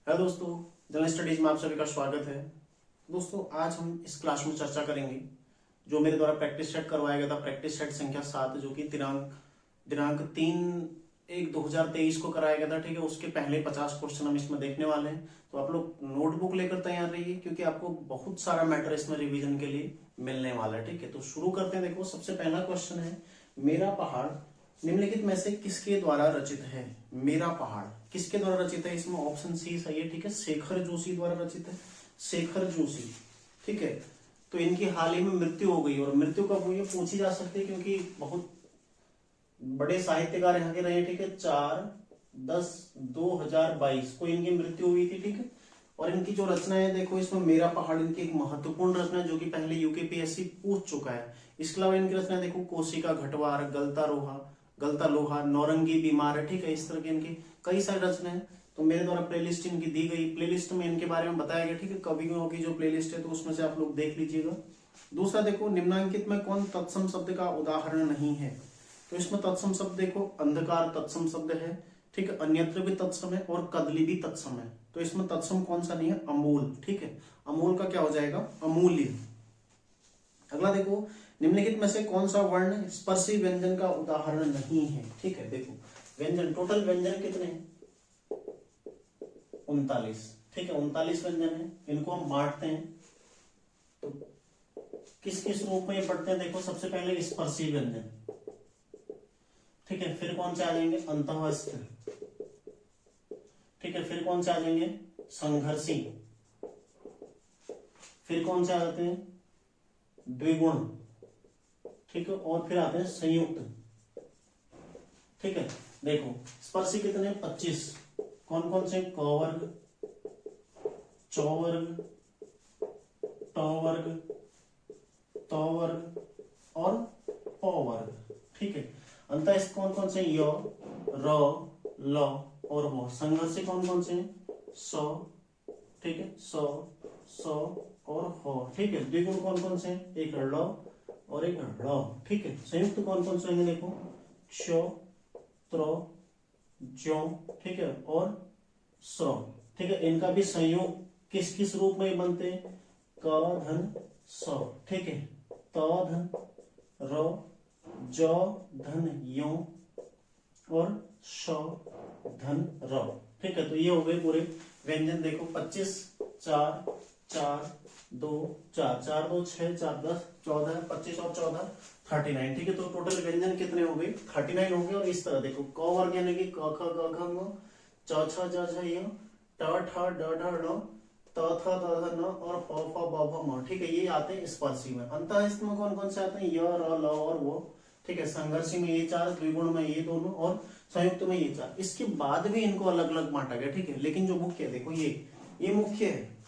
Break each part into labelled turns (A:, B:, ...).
A: Hello दोस्तों, general studies में आप सभी का स्वागत है। दोस्तों, आज हम इस क्लास में चर्चा करेंगे जो मेरे द्वारा प्रैक्टिस सेट करवाया गया था, प्रैक्टिस सेट संख्या 7, जो कि दिनांक दिनांक 3/1/2023 को कराया गया था। ठीक है, उसके पहले 50 क्वेश्चन हम इसमें देखने वाले हैं। तो आप लोग नोटबुक लेकर तैयार रहिए, क्योंकि आपको बहुत सारा मैटर इसमें रिवीजन के लिए मिलने वाला है। ठीक है, तो शुरू करते हैं। देखो, सबसे पहला क्वेश्चन है, मेरा पहाड़ निम्नलिखित में से किसके द्वारा रचित है? मेरा पहाड़ किसके द्वारा रचित है? इसमें ऑप्शन सी सही है। ठीक है, शेखर जोशी द्वारा रचित है, शेखर जोशी। ठीक है, तो इनकी हाल ही में मृत्यु हो गई, और मृत्यु कब हुई है पूछी जा सकती है, क्योंकि बहुत बड़े साहित्यकार यहाँ के रहे। ठीक है, 4/10/2022 को इनकी मृत्यु हुई थी। ठीक है, और इनकी जो रचना है, देखो इसमें मेरा पहाड़ इनकी एक महत्वपूर्ण रचना है, जो कि पहले यूकेपीएससी पूछ चुका है। इसके अलावा इनकी रचना देखो, कोशिका घटवार, गलता लोहा, नौरंगी बीमार है। ठीक है, इस तरह की इनकी कई सारी रचना है। तो मेरे द्वारा प्लेलिस्ट इनकी दी गई, प्लेलिस्ट में इनके बारे में बताया गया। ठीक है, कवियों की जो प्लेलिस्ट है, तो उसमें से आप लोग देख लीजिएगा। दूसरा देखो, निम्नांकित में कौन तत्सम शब्द का उदाहरण नहीं है? तो इसमें तत्सम शब्द देखो, अंधकार तत्सम शब्द है। ठीक है, अन्यत्र भी तत्सम है, और कदली भी तत्सम है। तो इसमें तत्सम कौन सा नहीं है? अमूल। ठीक है, अमूल का क्या हो जाएगा? अमूल्य। अगला देखो, निम्नलिखित में से कौन सा वर्ण स्पर्शी व्यंजन का उदाहरण नहीं है? ठीक है, देखो व्यंजन, टोटल व्यंजन कितने हैं? 39। ठीक है, 39 व्यंजन है। इनको हम बांटते हैं तो किस किस रूप में ये पढ़ते हैं? देखो, सबसे पहले स्पर्शी व्यंजन। ठीक है, फिर कौन से आ जाएंगे? अंतःस्थ। ठीक है, फिर कौन से आ जाएंगे? संघर्षी। फिर कौन से आ जाते हैं? द्विगुण। ठीक है, और फिर आते हैं संयुक्त। ठीक है, देखो स्पर्शी कितने? 25। कौन कौन से? क वर्ग, च वर्ग, ट वर्ग, त वर्ग और प वर्ग। ठीक है, अंतःस्थ कौन कौन से? य, र, ल और व। संघर्षी कौन कौन से? स। ठीक है, स और ह। ठीक है, द्विगुण कौन कौन से? एक ल और एक ड़। ठीक है, संयुक्त कौन कौन से होंगे? देखो, क्ष, त्र, ज्यों। ठीक है, और स्र। ठीक है, इनका भी संयोग किस किस रूप में बनते हैं? क धन स। ठीक है, त धन र, ज धन यो और श धन र। ठीक है, तो ये हो गए पूरे व्यंजन। देखो 25, 4, 4, 2, 4, 4, 2, 6, 4, 10, 14, 25 और 14, 39। ठीक है, तो टोटल व्यंजन कितने हो गए? 39 हो गए। और इस तरह देखो, क वर्ग यानी कि क ख ग घ ङ, च छ ज झ य, ट ठ ड ढ ण, त थ द ध न और प फ ब भ म। ठीक है, ये आते हैं स्पर्शी में। अंतःस्थ में कौन कौन से आते हैं? य, र, ल और वो। ठीक है, संघर्षी में ये 4, द्विगुण में ये दोनों और संयुक्त में ये 4। इसके बाद भी इनको अलग अलग बांटा गया। ठीक है, लेकिन जो मुख्य है, देखो ये मुख्य है।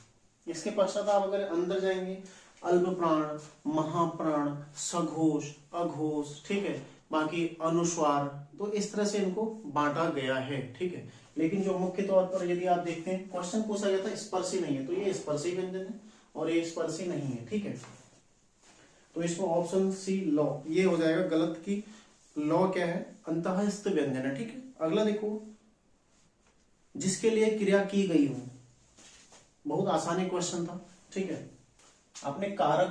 A: इसके पश्चात आप अगर अंदर जाएंगे, अल्प प्राण, महाप्राण, सघोष, अघोष। ठीक है, बाकी अनुस्वार। तो इस तरह से इनको बांटा गया है। ठीक है, लेकिन जो मुख्य तौर पर यदि आप देखते हैं, क्वेश्चन पूछा गया था स्पर्शी नहीं है, तो ये स्पर्शी व्यंजन है और ये स्पर्शी नहीं है। ठीक है, तो इसमें ऑप्शन सी लॉ ये हो जाएगा गलत की लॉ क्या है? अंतःस्थ व्यंजन है। ठीक है, अगला देखो, जिसके लिए क्रिया की गई हो। बहुत आसानी क्वेश्चन था। ठीक है, आपने कारक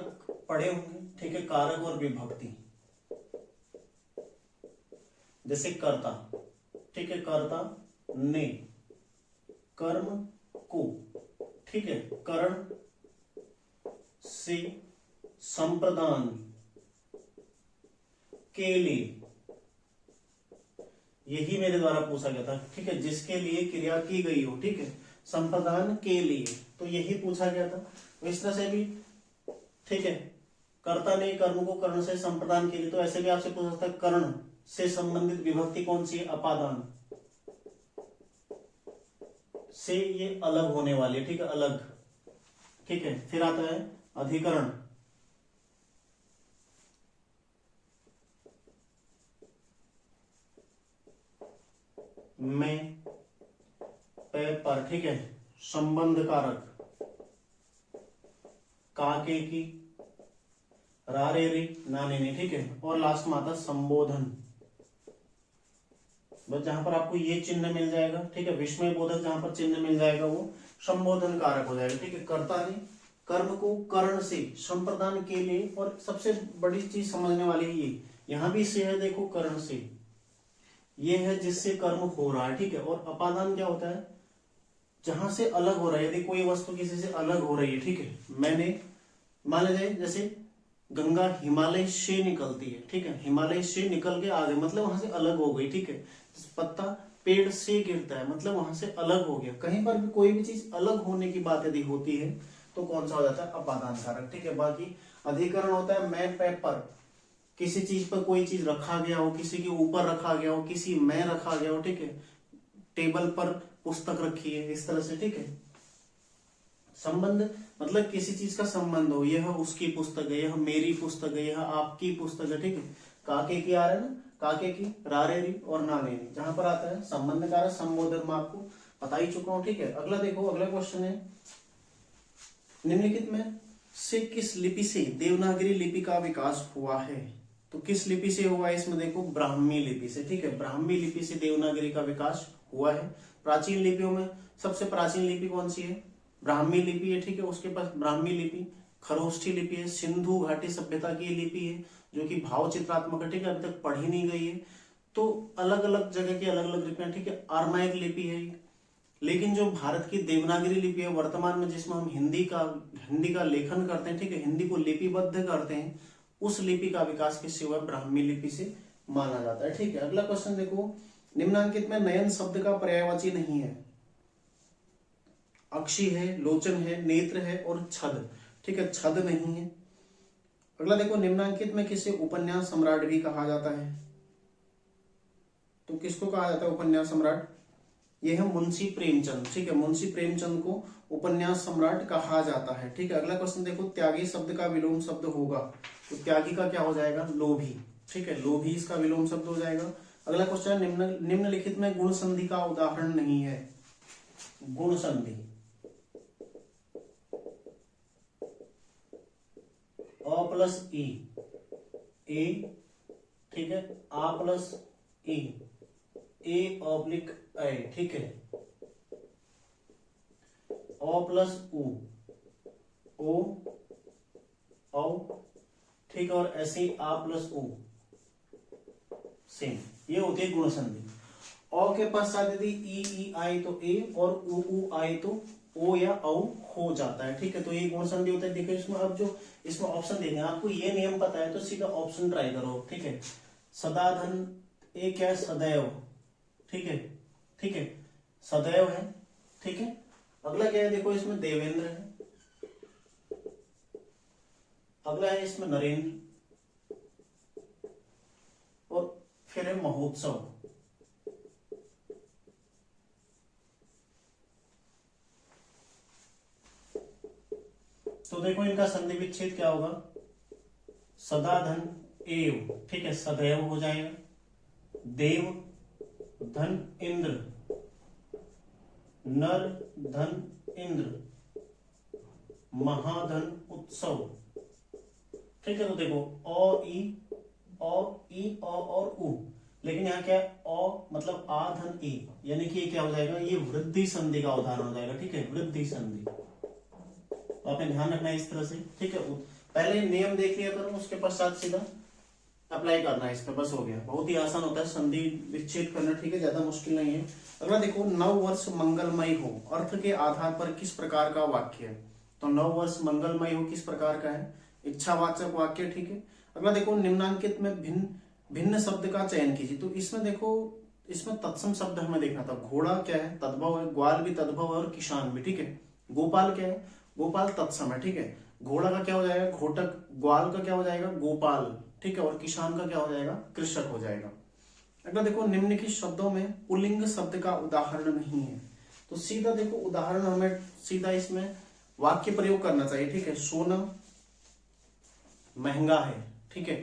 A: पढ़े होंगे। ठीक है, कारक और विभक्ति। जैसे कर्ता। ठीक है, कर्ता ने, कर्म को। ठीक है, करण से, संप्रदान के लिए। यही मेरे द्वारा पूछा गया था। ठीक है, जिसके लिए क्रिया की गई हो। ठीक है, संप्रदान के लिए, तो यही पूछा गया था। तो इस तरह से भी ठीक है, कर्ता ने कर्म को कर्ण से, संप्रदान के लिए। तो ऐसे भी आपसे पूछ सकता है, कर्ण से संबंधित विभक्ति कौन सी है? अपादान से ये अलग होने वाली है। ठीक है, अलग। ठीक है, फिर आता है अधिकरण में पे पर। ठीक है, संबंध कारक काके की, रारे रे नाने ने। ठीक है, और लास्ट में आता संबोधन बस जहां पर आपको ये चिन्ह मिल जाएगा, ठीक है, विस्मय बोधक जहां पर चिन्ह मिल जाएगा वो संबोधन कारक हो जाएगा, ठीक है। कर्ता ने कर्म को कर्ण से संप्रदान के लिए, और सबसे बड़ी चीज समझने वाली ये, यहां भी से है देखो कर्ण से, ये है जिससे कर्म हो रहा है, ठीक है। और अपादान क्या होता है, जहां से अलग हो रहा है, यदि कोई वस्तु किसी से अलग हो रही है, ठीक है। मैंने मान लीजिए जैसे गंगा हिमालय से निकलती है, ठीक है, हिमालय से निकल के आ गई मतलब वहां से अलग हो गई, ठीक है। पत्ता पेड़ से गिरता है मतलब वहां से अलग हो गया। कहीं पर भी कोई भी चीज अलग होने की बात यदि होती है तो कौन सा हो जाता है, अपादान कारक, ठीक है। बाकी अधिकरण होता है मैं पे पर, किसी चीज पर कोई चीज रखा गया हो, किसी के ऊपर रखा गया हो, किसी में रखा गया हो, ठीक है, टेबल पर पुस्तक रखी है, इस तरह से, ठीक है। संबंध मतलब किसी चीज का संबंध हो, यह उसकी पुस्तक है, यह मेरी पुस्तक है, यह आपकी पुस्तक है, ठीक है। काके की आ रहा है ना, काके की, रारेरी और नानेरी, जहां पर आता है संबंध कारक संबोधन में आपको बता ही चुका हूं, ठीक है। अगला देखो, अगला क्वेश्चन है, निम्नलिखित में से किस लिपि से देवनागरी लिपि का विकास हुआ है। तो किस लिपि से हुआ है, इसमें देखो ब्राह्मी लिपि से, ठीक है। ब्राह्मी लिपि से देवनागरी का विकास हुआ है। प्राचीन लिपियों में सबसे प्राचीन लिपि कौन सी है, ब्राह्मी लिपि है, ठीक है। उसके पास ब्राह्मी लिपि, खरोष्ठी लिपि है, सिंधु घाटी सभ्यता की लिपि है जो कि भाव चित्रात्मक है, ठीक है, अभी तक पढ़ी नहीं गई है। तो अलग अलग जगह की अलग अलग लिपियां, ठीक है। आर्माइक लिपि है, लेकिन जो भारत की देवनागरी लिपि है वर्तमान में जिसमें हम हिंदी का लेखन करते हैं, ठीक है, हिंदी को लिपिबद्ध करते हैं, उस लिपि का विकास किससे हुआ, ब्राह्मी लिपि से माना जाता है, ठीक है। अगला क्वेश्चन देखो, निम्नांकित में नयन शब्द का पर्यायवाची नहीं है। अक्षी है, लोचन है, नेत्र है और छद, ठीक है, छद नहीं है। अगला देखो, निम्नांकित में किसे उपन्यास सम्राट भी कहा जाता है। तो किसको कहा जाता है उपन्यास सम्राट, यह है मुंशी प्रेमचंद, ठीक है, मुंशी प्रेमचंद को उपन्यास सम्राट कहा जाता है, ठीक है। अगला क्वेश्चन देखो, त्यागी शब्द का विलोम शब्द होगा, तो त्यागी का क्या हो जाएगा, लोभी, ठीक है, लोभी इसका विलोम शब्द हो जाएगा। अगला क्वेश्चन, निम्नलिखित में गुण संधि का उदाहरण नहीं है। गुण संधि, अ प्लस ई, ए, ठीक है, आ plus E, A oblique A, ठीक है, ओ प्लस उ, ओ औ, ठीक है, और ऐसे ही आ प्लस उ, सेम, ये होती है गुण संधि। औ के पश्चात यदि ई आए तो ए और उ आए तो ओ या औ हो जाता है, ठीक है। तो ये गुण संधि होता है। देखो इसमें अब जो इसमें ऑप्शन देंगे, आपको ये नियम पता है तो सीधा ऑप्शन ट्राई करो, ठीक है। सदाधन, ए क्या है, सदैव, ठीक है, ठीक है, सदैव है, ठीक है। अगला क्या है, देखो इसमें देवेंद्र है, अगला है इसमें नरेंद्र, और फिर है महोत्सव। तो देखो इनका संधि विच्छेद क्या होगा, सदाधन एव, ठीक है, सदैव हो जाएगा, देव धन इंद्र, नर धन इंद्र, महाधन उत्सव, ठीक है। तो देखो औ ई और उ, लेकिन यहाँ क्या है, अ मतलब आ धन ई, यानी कि ये क्या हो जाएगा, ये वृद्धि संधि का उदाहरण हो जाएगा, ठीक है, वृद्धि संधि। तो आपने ध्यान रखना है इस तरह से, ठीक है। पहले नियम देख लिया करो, उसके पश्चात सीधा अप्लाई करना है इस पे, बस हो गया। बहुत ही आसान होता है संधि विच्छेद करना, ठीक है, ज्यादा मुश्किल नहीं है। अगला देखो, नव वर्ष मंगलमय हो अर्थ के आधार पर किस प्रकार का वाक्य है। तो नव वर्ष मंगलमय हो किस प्रकार का है, इच्छावाचक वाक्य, ठीक है। अगला देखो, निम्नांकित में भिन्न भिन्न शब्द का चयन कीजिए। तो इसमें देखो, इसमें तत्सम शब्द हमें देखना था। घोड़ा क्या है, तद्भव है, ग्वाल भी तद्भव है और किसान भी, ठीक है। गोपाल क्या है, गोपाल तत्सम है, ठीक है। घोड़ा का क्या हो जाएगा, घोटक, ग्वाल का क्या हो जाएगा, गोपाल, ठीक है, और किसान का क्या हो जाएगा, कृषक हो जाएगा। अगला देखो, निम्नलिखित शब्दों में पुल्लिंग शब्द का उदाहरण नहीं है। तो सीधा देखो उदाहरण हमें सीधा इसमें वाक्य प्रयोग करना चाहिए, ठीक है। सोना महंगा है, ठीक है,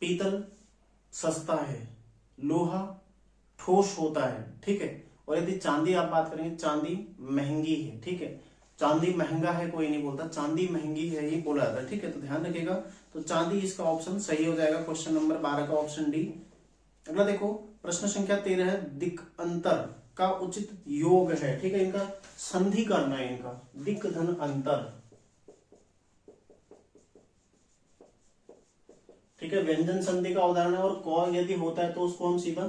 A: पीतल सस्ता है, लोहा ठोस होता है, ठीक है, और यदि चांदी आप बात करेंगे, चांदी महंगी है, ठीक है। चांदी महंगा है कोई नहीं बोलता, चांदी महंगी है ये बोला जाता है, ठीक है। तो ध्यान रखिएगा, तो चांदी इसका ऑप्शन सही हो जाएगा, क्वेश्चन नंबर 12 का ऑप्शन डी। अगला देखो, प्रश्न संख्या 13 है, दिक् अंतर का उचित योग है। ठीक है, इनका संधि करना है, इनका दिक् धन अंतर। ठीक है, व्यंजन संधि का उदाहरण है, और क यदि होता है तो उसको हम सीधा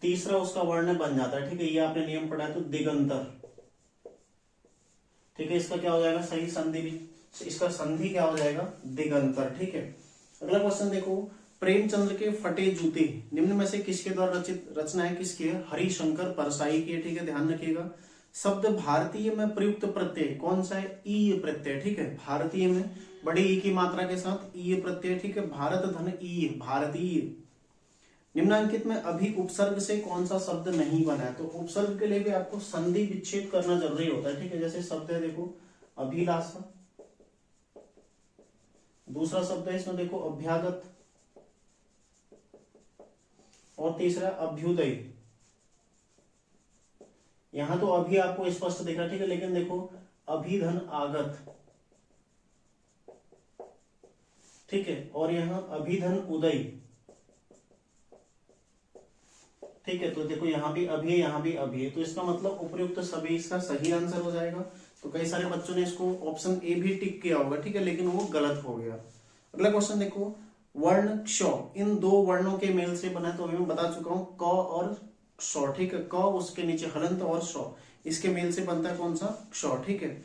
A: तीसरा उसका वर्ण बन जाता है। ठीक है, ये आपने नियम पढ़ा है, तो दिगंतर। ठीक है, इसका क्या हो जाएगा सही संधि भी, इसका संधि क्या हो जाएगा, दिगंतर। ठीक है, अगला क्वेश्चन देखो, प्रेमचंद्र के फटे जूते निम्न में से किसके द्वारा रचित रचना है, किसकी है, हरिशंकर परसाई की है। ठीक है, ध्यान रखिएगा। शब्द भारतीय में प्रयुक्त प्रत्यय कौन सा है, ई प्रत्यय। ठीक है, भारतीय में बड़ी ई की मात्रा के साथ ई प्रत्यय। ठीक है, भारत धन ई, भारतीय। निम्नांकित में अभी उपसर्ग से कौन सा शब्द नहीं बना है, तो उपसर्ग के लिए भी आपको संधि विच्छेद करना जरूरी होता है। ठीक है, जैसे शब्द है देखो अभिलाषा, दूसरा शब्द है इसमें देखो अभ्यागत, और तीसरा अभ्युदय। यहां तो अभी आपको स्पष्ट दिख रहा है। ठीक है, लेकिन देखो अभिधन आगत। ठीक है, और यहां अभिधन उदय। ठीक है, तो देखो यहाँ भी अभी है, यहाँ भी अभी है, तो इसका मतलब उपयुक्त सभी इसका सही आंसर हो जाएगा। तो कई सारे बच्चों ने इसको ऑप्शन ए भी टिक किया होगा। ठीक है, लेकिन वो गलत हो गया। अगला क्वेश्चन देखो, वर्ण क्ष इन दो वर्णों के मेल से बना, तो अभी मैं बता चुका हूं क और क्ष। ठीक है, क उसके नीचे हलंत और श, इसके मेल से बनता है कौन सा, क्ष। ठीक है,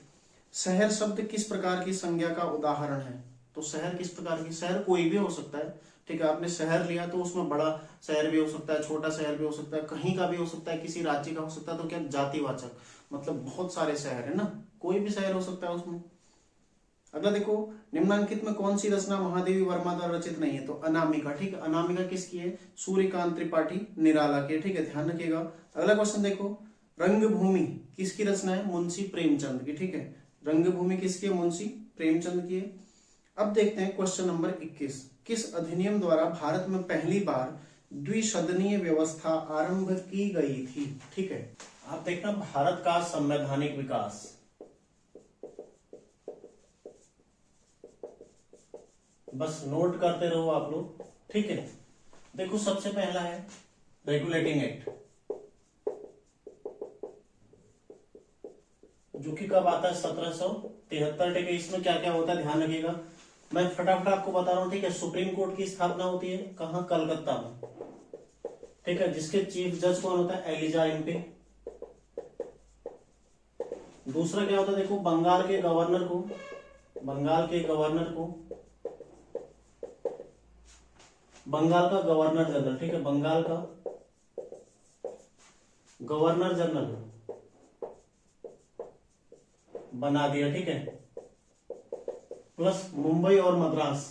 A: शहर शब्द किस प्रकार की संज्ञा का उदाहरण है, तो शहर किस प्रकार की, शहर कोई भी हो सकता है। ठीक है, आपने शहर लिया तो उसमें बड़ा शहर भी हो सकता है, छोटा शहर भी हो सकता है, कहीं का भी हो सकता है, किसी राज्य का हो सकता है, तो क्या जातिवाचक, मतलब बहुत सारे शहर है ना, कोई भी शहर हो सकता है उसमें। अगला देखो, निम्नांकित में कौन सी रचना महादेवी वर्मा द्वारा रचित नहीं है, तो अनामिका। ठीक है, अनामिका किसकी है, सूर्यकांत त्रिपाठी निराला की। ठीक है, ध्यान रखिएगा। अगला क्वेश्चन देखो, रंगभूमि किसकी रचना है, मुंशी प्रेमचंद की। ठीक है, रंगभूमि किसकी है, मुंशी प्रेमचंद की है। अब देखते हैं क्वेश्चन नंबर 21, किस अधिनियम द्वारा भारत में पहली बार द्विसदनीय व्यवस्था आरंभ की गई थी। ठीक है, आप देखना भारत का संवैधानिक विकास, बस नोट करते रहो आप लोग। ठीक है, देखो सबसे पहला है रेगुलेटिंग एक्ट, जो कि कब आता है, 1773। ठीक है, इसमें क्या क्या होता है ध्यान रखिएगा, मैं फटाफट आपको बता रहा हूं। ठीक है, सुप्रीम कोर्ट की स्थापना होती है कहां, कलकत्ता में। ठीक है, जिसके चीफ जज कौन होता है, एलिजा एम्पे। दूसरा क्या होता है, देखो बंगाल के गवर्नर को, बंगाल के गवर्नर को बंगाल का गवर्नर जनरल। ठीक है, बंगाल का गवर्नर जनरल बना दिया। ठीक है, प्लस मुंबई और मद्रास,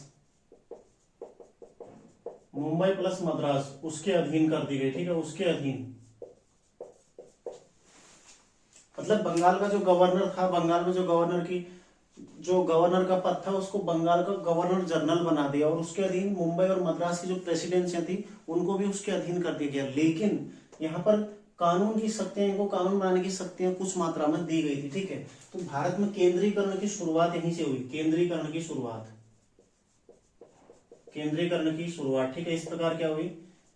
A: मुंबई प्लस मद्रास उसके अधीन कर दी गई। ठीक है, उसके अधीन, मतलब बंगाल का जो गवर्नर था, बंगाल में जो गवर्नर की जो गवर्नर का पद था उसको बंगाल का गवर्नर जनरल बना दिया, और उसके अधीन मुंबई और मद्रास की जो प्रेसिडेंसियां थी उनको भी उसके अधीन कर दिया गया। लेकिन यहाँ पर कानून की शक्तियां, इनको कानून बनाने की शक्तियां कुछ मात्रा में दी गई थी। ठीक है, तो भारत में केंद्रीकरण की शुरुआत यहीं से हुई, केंद्रीकरण की शुरुआत, केंद्रीकरण की शुरुआत। ठीक है, इस प्रकार क्या हुई,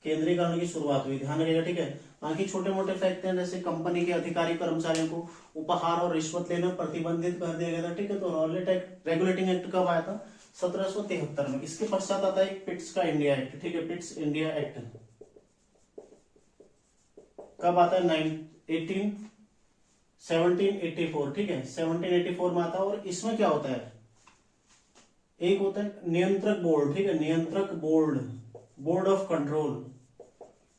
A: केंद्रीकरण की शुरुआत हुई, ध्यान रखिएगा। ठीक है, बाकी छोटे मोटे फैक्ट हैं, जैसे कंपनी के अधिकारी कर्मचारियों को उपहार और रिश्वत लेना प्रतिबंधित कर दिया गया था। ठीक है, तो रेगुलेटिंग एक्ट कब आया था, 1773 में। इसके पश्चात आता है पिट्स का इंडिया एक्ट। ठीक है, पिट्स इंडिया एक्ट कब आता है, 1784। ठीक है, 1784 में आता है, और इसमें क्या होता है, एक होता है नियंत्रक बोर्ड। ठीक है, नियंत्रक बोर्ड, बोर्ड ऑफ कंट्रोल,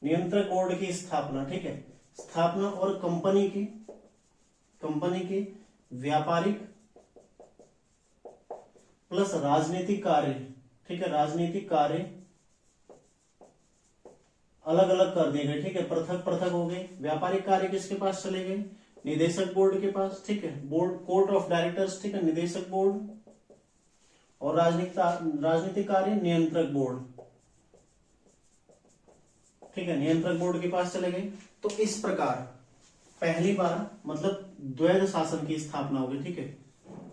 A: नियंत्रक बोर्ड की स्थापना। ठीक है, स्थापना और कंपनी की व्यापारिक प्लस राजनीतिक कार्य। ठीक है, राजनीतिक कार्य अलग अलग कर दिए गए। ठीक है, पृथक पृथक हो गए। व्यापारिक कार्य किसके पास चले गए, निदेशक बोर्ड के पास। ठीक है, बोर्ड कोर्ट ऑफ डायरेक्टर्स। ठीक है, निदेशक बोर्ड, और राजनीतिक कार्य नियंत्रक बोर्ड। ठीक है, नियंत्रक बोर्ड के पास चले गए। तो इस प्रकार पहली बार मतलब द्वैध शासन की स्थापना होगी। ठीक है,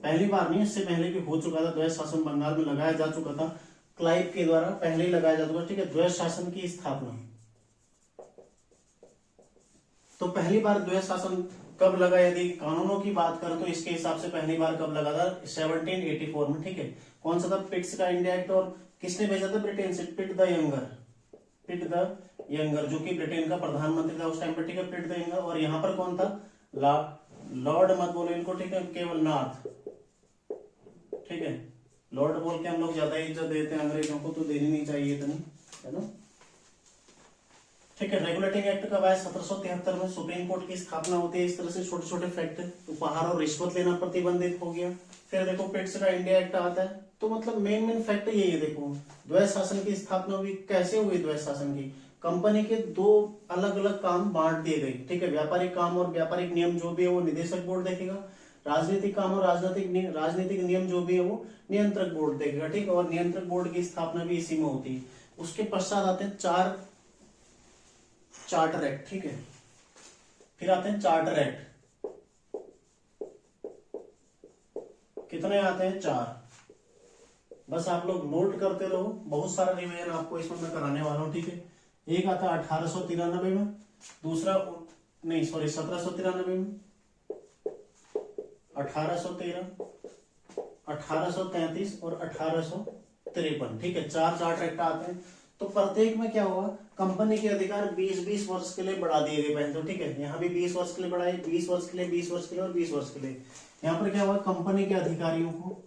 A: पहली बार नहीं, इससे पहले भी हो चुका था, द्वैध शासन बंगाल में लगाया जा चुका था, क्लाइव के द्वारा पहले ही लगाया जा चुका। ठीक है, द्वैध शासन की स्थापना तो पहली बार द्वैध शासन कब लगा, यदि कानूनों की बात करें तो इसके हिसाब से पहली बार कब लगा था, 1784 में, ठीक है। कौन सा था, पिट्स का इंडिया एक्ट, और किसने भेजा था, ब्रिटेन से, Pitt the younger, Pitt the younger, जो कि ब्रिटेन का प्रधानमंत्री था उस टाइम पर, ठीक है, पिट द यंगर। और यहाँ पर कौन था, लॉर्ड मत बोलो इनको, ठीक है, केवल नॉर्थ, ठीक है, लॉर्ड बोल के हम लोग ज्यादा इज्जत देते हैं अंग्रेजों को, तो देनी नहीं चाहिए इतनी, है ना, ठीक है। रेगुलेटिंग एक्ट कब आया, 1773 में। सुप्रीम कोर्ट की स्थापना होती है। इस तरह से छोटे छोटे फैक्ट, उपहार और रिश्वत लेना प्रतिबंधित हो गया। फिर देखो पिट्स का इंडिया एक्ट आता है। तो मतलब मेन फैक्ट यही है, देखो द्वैध शासन की स्थापना हुई, कैसे हुई द्वैध शासन की, कंपनी के दो अलग अलग काम बांट दिए गए, ठीक है। व्यापारिक काम और व्यापारिक नियम जो भी है वो निदेशक बोर्ड देखेगा, राजनीतिक काम और राजनीतिक नियम जो भी है वो नियंत्रक बोर्ड देखेगा, ठीक है। और नियंत्रक बोर्ड की स्थापना भी इसी में होती है। उसके पश्चात आते हैं चार चार्टर एक्ट, ठीक है। फिर आते हैं चार्टर एक्ट, कितने आते हैं, 4। बस आप लोग नोट करते रहो, बहुत सारा रिवीजन आपको इसमें मैं कराने वाला हूं, ठीक है। एक आता है 1893 में, दूसरा नहीं सॉरी 1793 में, 1813, 1833 और 1853, ठीक है। 4 चार्टर एक्ट आते हैं। तो प्रत्येक में क्या हुआ, कंपनी के अधिकार 20-20 वर्ष के लिए बढ़ा दिए गए पहले, ठीक है। यहाँ भी 20 वर्ष के लिए बढ़ाए, 20 वर्ष के लिए, 20 वर्ष के लिए और 20 वर्ष के लिए। यहाँ पर क्या हुआ, कंपनी के अधिकारियों को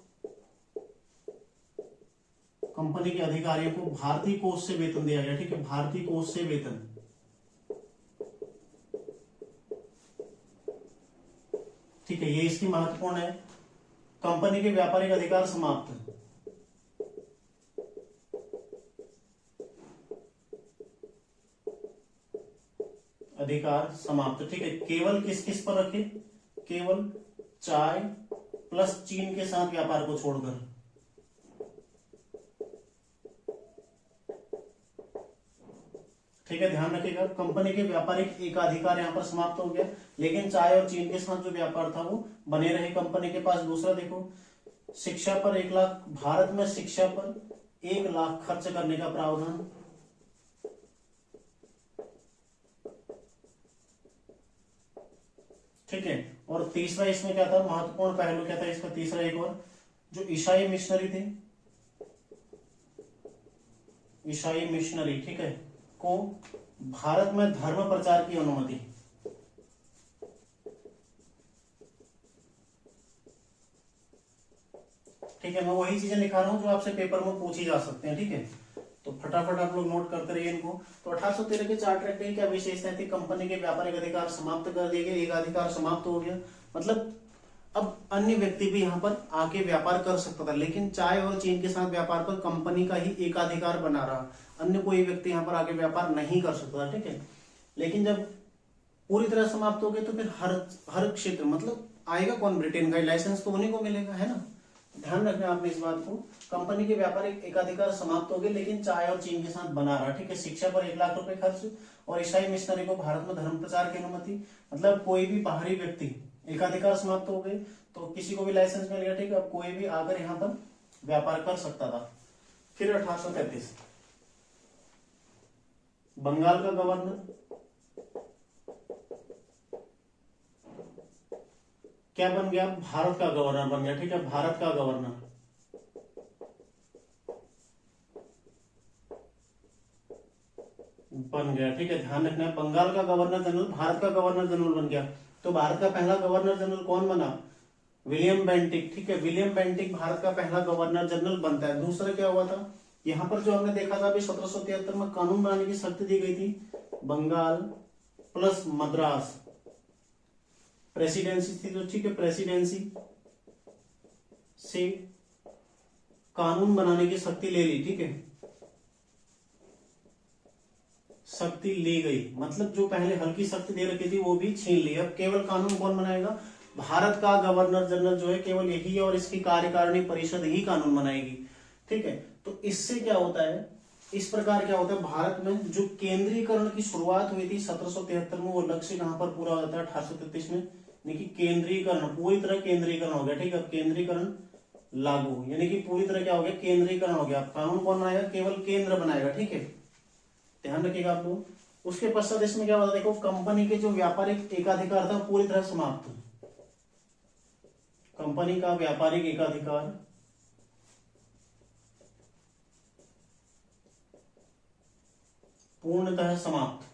A: भारतीय कोष से वेतन दिया गया, ठीक है, भारतीय कोष से वेतन, ठीक है। ये इसकी महत्वपूर्ण है। कंपनी के व्यापारिक अधिकार समाप्त, अधिकार समाप्त, ठीक है। केवल किस किस पर रखे, केवल चाय प्लस चीन के साथ व्यापार को छोड़कर, ठीक है। ध्यान रखिएगा, कंपनी के व्यापारिक एकाधिकार यहाँ पर समाप्त हो गया, लेकिन चाय और चीन के साथ जो व्यापार था वो बने रहे कंपनी के पास। दूसरा देखो, शिक्षा पर 1 लाख, भारत में शिक्षा पर 1 लाख खर्च करने का प्रावधान, ठीक है। और तीसरा इसमें क्या था, महत्वपूर्ण पहलू क्या था इसका, तीसरा एक और, जो ईसाई मिशनरी थे, ईसाई मिशनरी, ठीक है, को भारत में धर्म प्रचार की अनुमति, ठीक है। मैं वही चीजें लिखा रहा हूं जो आपसे पेपर में पूछी जा सकते हैं, ठीक है। तो फटाफट आप लोग नोट करते रहिए इनको। तो 1813 के चार्टर एक्ट की क्या विशेषता थी, कंपनी के व्यापारिक अधिकार समाप्त कर दिए गए, एक अधिकार समाप्त हो गया, मतलब अब अन्य व्यक्ति भी यहाँ पर आके व्यापार कर सकता था, लेकिन चाय और चीन के साथ व्यापार पर कंपनी का ही एकाधिकार बना रहा, अन्य कोई व्यक्ति यहाँ पर आके व्यापार नहीं कर सकता था, ठीक है। लेकिन जब पूरी तरह समाप्त हो गए तो फिर हर क्षेत्र, मतलब आएगा कौन, ब्रिटेन का लाइसेंस तो उन्हीं को मिलेगा, है ना। ध्यान रखना आपने इस बात को, कंपनी के व्यापारिक एकाधिकार समाप्त हो गए, लेकिन चाय और चीन के साथ बना रहा, ठीक है। शिक्षा पर 1 लाख रुपए खर्च, और ईसाई मिशनरी को भारत में धर्म प्रचार की अनुमति, मतलब कोई भी बाहरी व्यक्ति, एकाधिकार समाप्त हो गए तो किसी को भी लाइसेंस मिल गया, ठीक है। अब कोई भी आकर यहाँ पर व्यापार कर सकता था। फिर 1833, बंगाल का गवर्नर क्या बन गया, भारत का गवर्नर बन गया, ठीक है, भारत का गवर्नर, बन गया, ठीक है। ध्यान रखना है, बंगाल का गवर्नर जनरल भारत का गवर्नर जनरल बन गया। तो भारत का पहला गवर्नर जनरल कौन बना, विलियम बेंटिक, ठीक है। विलियम बेंटिक भारत का पहला गवर्नर जनरल बनता है। दूसरा क्या हुआ था, यहाँ पर जो हमने देखा था अभी 1773 में कानून बनाने की शक्ति दी गई थी, बंगाल प्लस मद्रास प्रेसिडेंसी थी, तो ठीक है, प्रेसिडेंसी से कानून बनाने की शक्ति ले ली, ठीक है, शक्ति ले गई, मतलब जो पहले हल्की शक्ति दे रखी थी वो भी छीन ली। अब केवल कानून कौन बनाएगा, भारत का गवर्नर जनरल जो है केवल यही है, और इसकी कार्यकारिणी परिषद ही कानून बनाएगी, ठीक है। तो इससे क्या होता है, इस प्रकार क्या होता है, भारत में जो केंद्रीकरण की शुरुआत हुई थी 1773 में, वो लक्ष्य कहां पर पूरा हो जाता है, 1833 में, यानी कि केंद्रीकरण, पूरी तरह केंद्रीकरण हो गया, ठीक है। केंद्रीकरण लागू, यानी कि पूरी तरह क्या हो गया, केंद्रीकरण हो गया। कानून कौन बनाएगा, केवल केंद्र बनाएगा, ठीक है। ध्यान रखिएगा आप लोग, उसके पश्चात इसमें क्या होता है, देखो कंपनी के जो व्यापारिक एकाधिकार था पूरी तरह समाप्त। कंपनी का व्यापारिक एकाधिकार पूर्णतः समाप्त।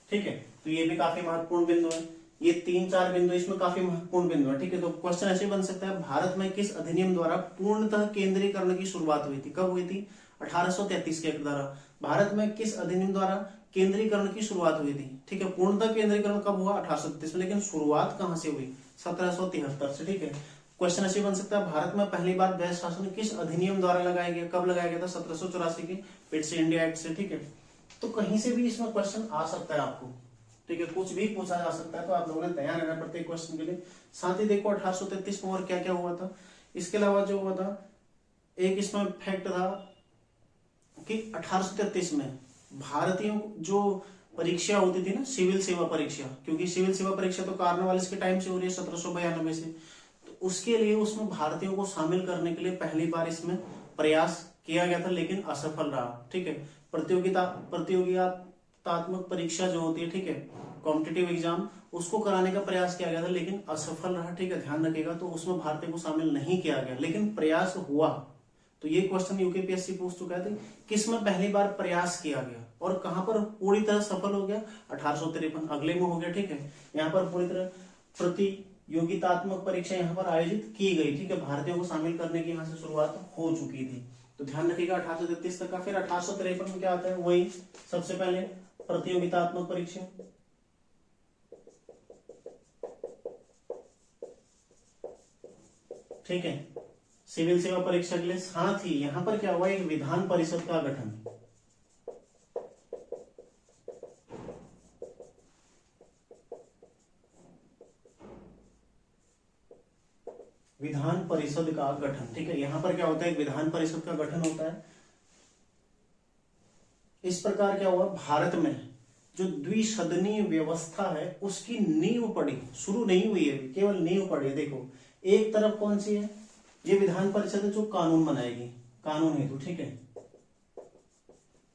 A: ठीक है, तो ये भी काफी महत्वपूर्ण बिंदु है। ये 3-4 बिंदु इसमें काफी महत्वपूर्ण बिंदु है। ठीक है, तो क्वेश्चन ऐसे बन सकता है, भारत में किस अधिनियम द्वारा पूर्णतः केंद्रीकरण की शुरुआत हुई थी? कब हुई थी? 1833 के द्वारा। भारत में किस अधिनियम द्वारा केंद्रीकरण की शुरुआत हुई थी? ठीक है, पूर्णतः केंद्रीकरण कब हुआ? 1833 में, लेकिन शुरुआत कहां से हुई? 1773 से। ठीक है, क्वेश्चन ऐसे बन सकता है, भारत में पहली बार वैध शासन किस अधिनियम द्वारा लगाया गया? कब लगाया गया था? 1784 के पिट्स इंडिया एक्ट से। ठीक है, तो कहीं से भी इसमें क्वेश्चन आ सकता है आपको। ठीक है, कुछ भी पूछा जा सकता है, तो आप लोगों ने तैयार रहना प्रत्येक क्वेश्चन के लिए। साथ ही देखो 1833 में और क्या क्या हुआ था। इसके अलावा जो हुआ था, एक इसमें फैक्ट था कि 1833 में भारतीयों जो परीक्षा होती थी ना, सिविल सेवा परीक्षा, क्योंकि सिविल सेवा परीक्षा तो कार्नवालिस के टाइम से हो रही है 1792 से, तो उसके लिए उसमें भारतीयों को शामिल करने के लिए पहली बार इसमें प्रयास किया गया था, लेकिन असफल रहा। ठीक है, प्रतियोगितात्मक परीक्षा जो होती है, ठीक है, कॉम्पिटिटिव एग्जाम, उसको कराने का प्रयास किया गया था, लेकिन असफल रहा। ठीक है, ध्यान रखिएगा, तो उसमें भारतीय को शामिल नहीं किया गया, लेकिन प्रयास हुआ। तो ये क्वेश्चन यूकेपीएससी पूछ चुका है, किस में पहली बार प्रयास किया गया और कहां पर पूरी तरह सफल हो गया? 1853, अगले में हो गया। ठीक है, यहाँ पर पूरी तरह प्रतियोगितात्मक परीक्षा यहाँ पर आयोजित की गई। ठीक है, भारतीयों को शामिल करने की यहाँ से शुरुआत हो चुकी थी। तो ध्यान रखिएगा 1833 तक का। फिर 1853 में क्या आता है? वही सबसे पहले प्रतियोगितात्मक परीक्षा। ठीक है, सिविल सेवा परीक्षा के लिए। साथ ही यहां पर क्या हुआ? एक विधान परिषद का गठन। विधान परिषद का गठन। ठीक है, यहां पर क्या होता है? एक विधान परिषद का गठन होता है। इस प्रकार क्या हुआ? भारत में जो द्विसदनीय व्यवस्था है उसकी नींव पड़ी, शुरू नहीं हुई है, केवल नींव पड़ी है। देखो, एक तरफ कौन सी है? ये विधान परिषद है जो कानून बनाएगी, कानून हेतु। ठीक है,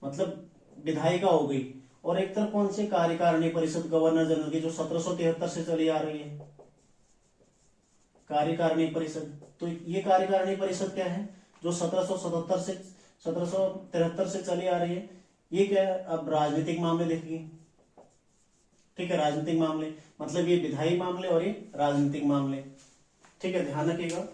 A: मतलब विधायिका हो गई। और एक तरफ कौन सी? कार्यकारिणी परिषद, गवर्नर जनरल की, जो 1773 से चली आ रही है, कार्यकारिणी परिषद। तो ये कार्यकारिणी परिषद क्या है? जो 1777 से 1773 से चली आ रही है। ये क्या है? अब राजनीतिक मामले देखेगी। ठीक है, राजनीतिक मामले, मतलब ये विधायी मामले और ये राजनीतिक मामले। ठीक है, ध्यान रखिएगा,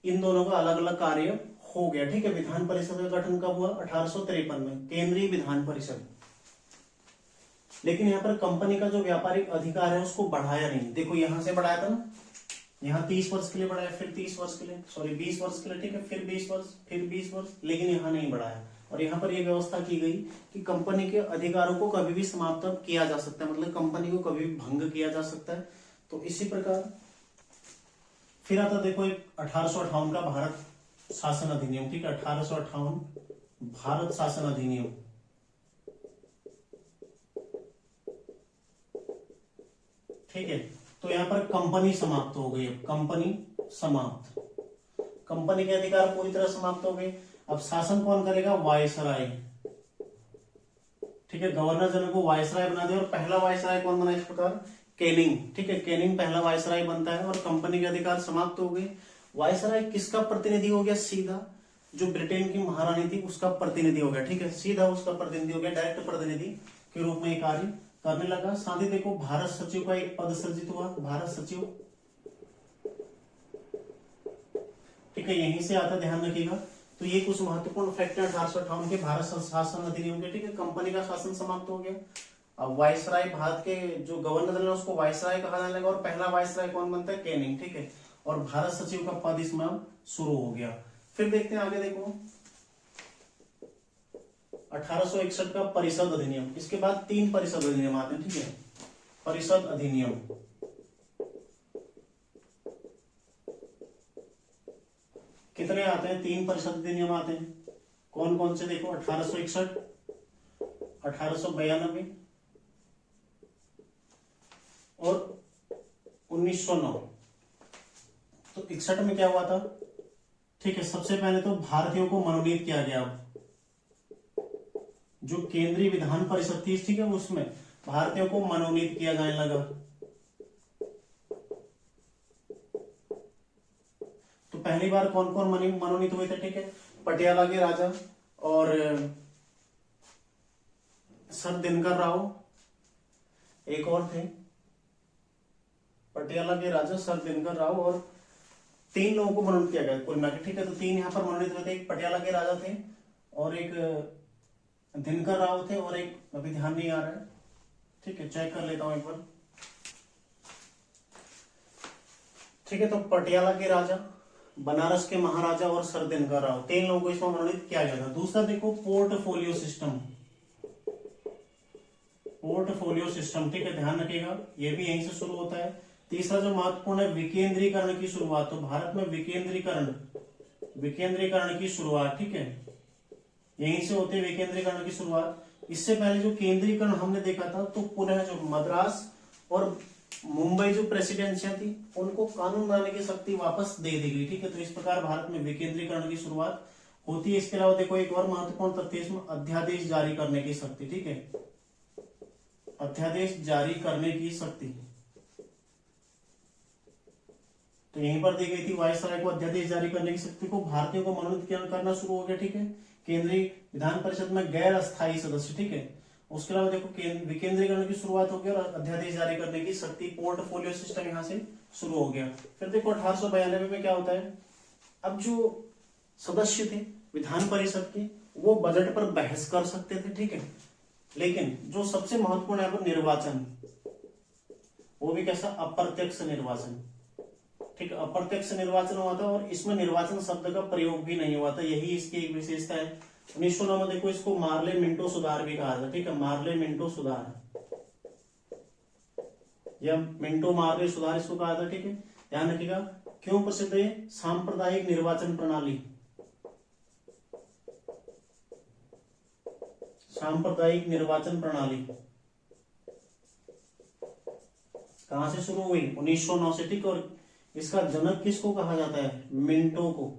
A: इन दोनों का अलग अलग कार्य हो गया। ठीक है, विधान परिषद का गठन कब हुआ? 1853 में, केंद्रीय विधान परिषद। लेकिन यहाँ पर कंपनी का जो व्यापारिक अधिकार है उसको बढ़ाया नहीं। देखो, यहां से बढ़ाया था ना, यहाँ 30 वर्ष के लिए बढ़ाया, फिर 30 वर्ष के लिए, सॉरी 20 वर्ष के लिए। ठीक है, फिर 20 वर्ष, फिर 20 वर्ष, लेकिन यहाँ नहीं बढ़ाया। और यहाँ पर यह व्यवस्था की गई कि कंपनी के अधिकारों को कभी भी समाप्त किया जा सकता है, मतलब कंपनी को कभी भी भंग किया जा सकता है। तो इसी प्रकार फिर आता देखो एक 1858 का भारत शासन अधिनियम। ठीक है, 1858 भारत शासन अधिनियम। ठीक है, तो यहां पर कंपनी समाप्त हो गई। अब कंपनी समाप्त, कंपनी के अधिकार पूरी तरह समाप्त हो गए। अब शासन कौन करेगा? वायसराय। ठीक है, गवर्नर जनरल को वायसराय बना दिया। और पहला वायसराय कौन बना इस प्रकार? कैनिंग। ठीक है, कैनिंग पहला वायसराय बनता है और कंपनी के अधिकार समाप्त हो गए। वायसराय किसका प्रतिनिधि हो गया? सीधा जो ब्रिटेन की महारानी थी उसका प्रतिनिधि हो गया। ठीक है, सीधा उसका प्रतिनिधि हो गया, डायरेक्ट प्रतिनिधि के रूप में कार्य करने लगा। साथ ही देखो, भारत सचिव का एक पद सृजित हुआ, भारत सचिव। ठीक है, यहीं से आता, ध्यान रखिएगा। तो ये कुछ महत्वपूर्ण फैक्टर 1858 के भारत शासन अधिनियम के। ठीक है, कंपनी का शासन समाप्त हो गया। अब वायसराय, भारत के जो गवर्नर जनरल उसको वायसराय कहा जाने लगा। और पहला वायसराय कौन बनता है? कैनिंग। ठीक है, और भारत सचिव का पद इसमें शुरू हो गया। फिर देखते हैं आगे, देखो 1861 का परिषद अधिनियम। इसके बाद 3 परिषद अधिनियम आते हैं। ठीक है, परिषद अधिनियम। कितने आते हैं? 3 परिषद अधिनियम आते हैं। कौन कौन से? देखो, 1861, 1892 और 1909। तो 61 में क्या हुआ था? ठीक है, सबसे पहले तो भारतीयों को मनोनीत किया गया। जो केंद्रीय विधान परिषद थी, ठीक है, उसमें भारतीयों को मनोनीत किया जाने लगा। तो पहली बार कौन कौन मनोनीत हुए थे, ठीक है, पटियाला के राजा और सर दिनकर राव, एक और थे, पटियाला के राजा सर दिनकर राव, और 3 लोगों को मनोनीत किया गया कुल मिलाकर, ठीक है। तो 3 यहाँ पर मनोनीत हुए थे, एक पटियाला के राजा थे और एक दिनकर राव थे और एक अभी ध्यान नहीं आ रहा है, ठीक है, चेक कर लेता हूं एक बार, ठीक है। तो पटियाला के राजा, बनारस के महाराजा और सर दिनकर राव, 3 लोगों को इसमें मनोनीत किया गया था। दूसरा देखो पोर्टफोलियो सिस्टम, पोर्टफोलियो सिस्टम, ठीक है, ध्यान रखिएगा, ये भी यहीं से शुरू होता है। तीसरा जो महत्वपूर्ण है विकेंद्रीकरण की शुरुआत, तो भारत में विकेंद्रीकरण की शुरुआत, ठीक है, यहीं से होते विकेंद्रीकरण की शुरुआत। इससे पहले जो केंद्रीकरण हमने देखा था, तो पुनः जो मद्रास और मुंबई जो प्रेसिडेंसियां थी उनको कानून बनाने की शक्ति वापस दे दी गई, ठीक है। तो इस प्रकार भारत में विकेंद्रीकरण की शुरुआत होती है। इसके अलावा देखो एक और महत्वपूर्ण तथ्य इसमें अध्यादेश जारी करने की शक्ति, ठीक है, अध्यादेश जारी करने की शक्ति, तो यहीं पर दी गई थी, वायसराय को अध्यादेश जारी करने की शक्ति को भारतीयों को मनोनीत करना शुरू हो गया, ठीक है। केंद्रीय विधान परिषद में गैर अस्थायी सदस्य, ठीक है। उसके अलावा देखो विकेंद्रीकरण की शुरुआत हो गई और अध्यादेश जारी करने की शक्ति, पोर्टफोलियो सिस्टम यहां से शुरू हो गया। फिर देखो 1892 में क्या होता है, अब जो सदस्य थे विधान परिषद के वो बजट पर बहस कर सकते थे, ठीक है, लेकिन जो सबसे महत्वपूर्ण है वो निर्वाचन, वो भी कैसा, अप्रत्यक्ष निर्वाचन, ठीक है, अप्रत्यक्ष निर्वाचन हुआ था और इसमें निर्वाचन शब्द का प्रयोग भी नहीं हुआ था, यही इसकी एक विशेषता है। 1909 में देखो इसको मार्ले मिंटो सुधार भी कहा था, ठीक है, मार्ले मिंटो सुधार या मिंटो मार्ले सुधार इसको कहा था, ठीक है, ध्यान रखिएगा। क्यों प्रसिद्ध है, सांप्रदायिक निर्वाचन प्रणाली, सांप्रदायिक निर्वाचन प्रणाली कहां से शुरू हुई, 1909 से, ठीक, और इसका जनक किसको कहा जाता है, मिंटो को।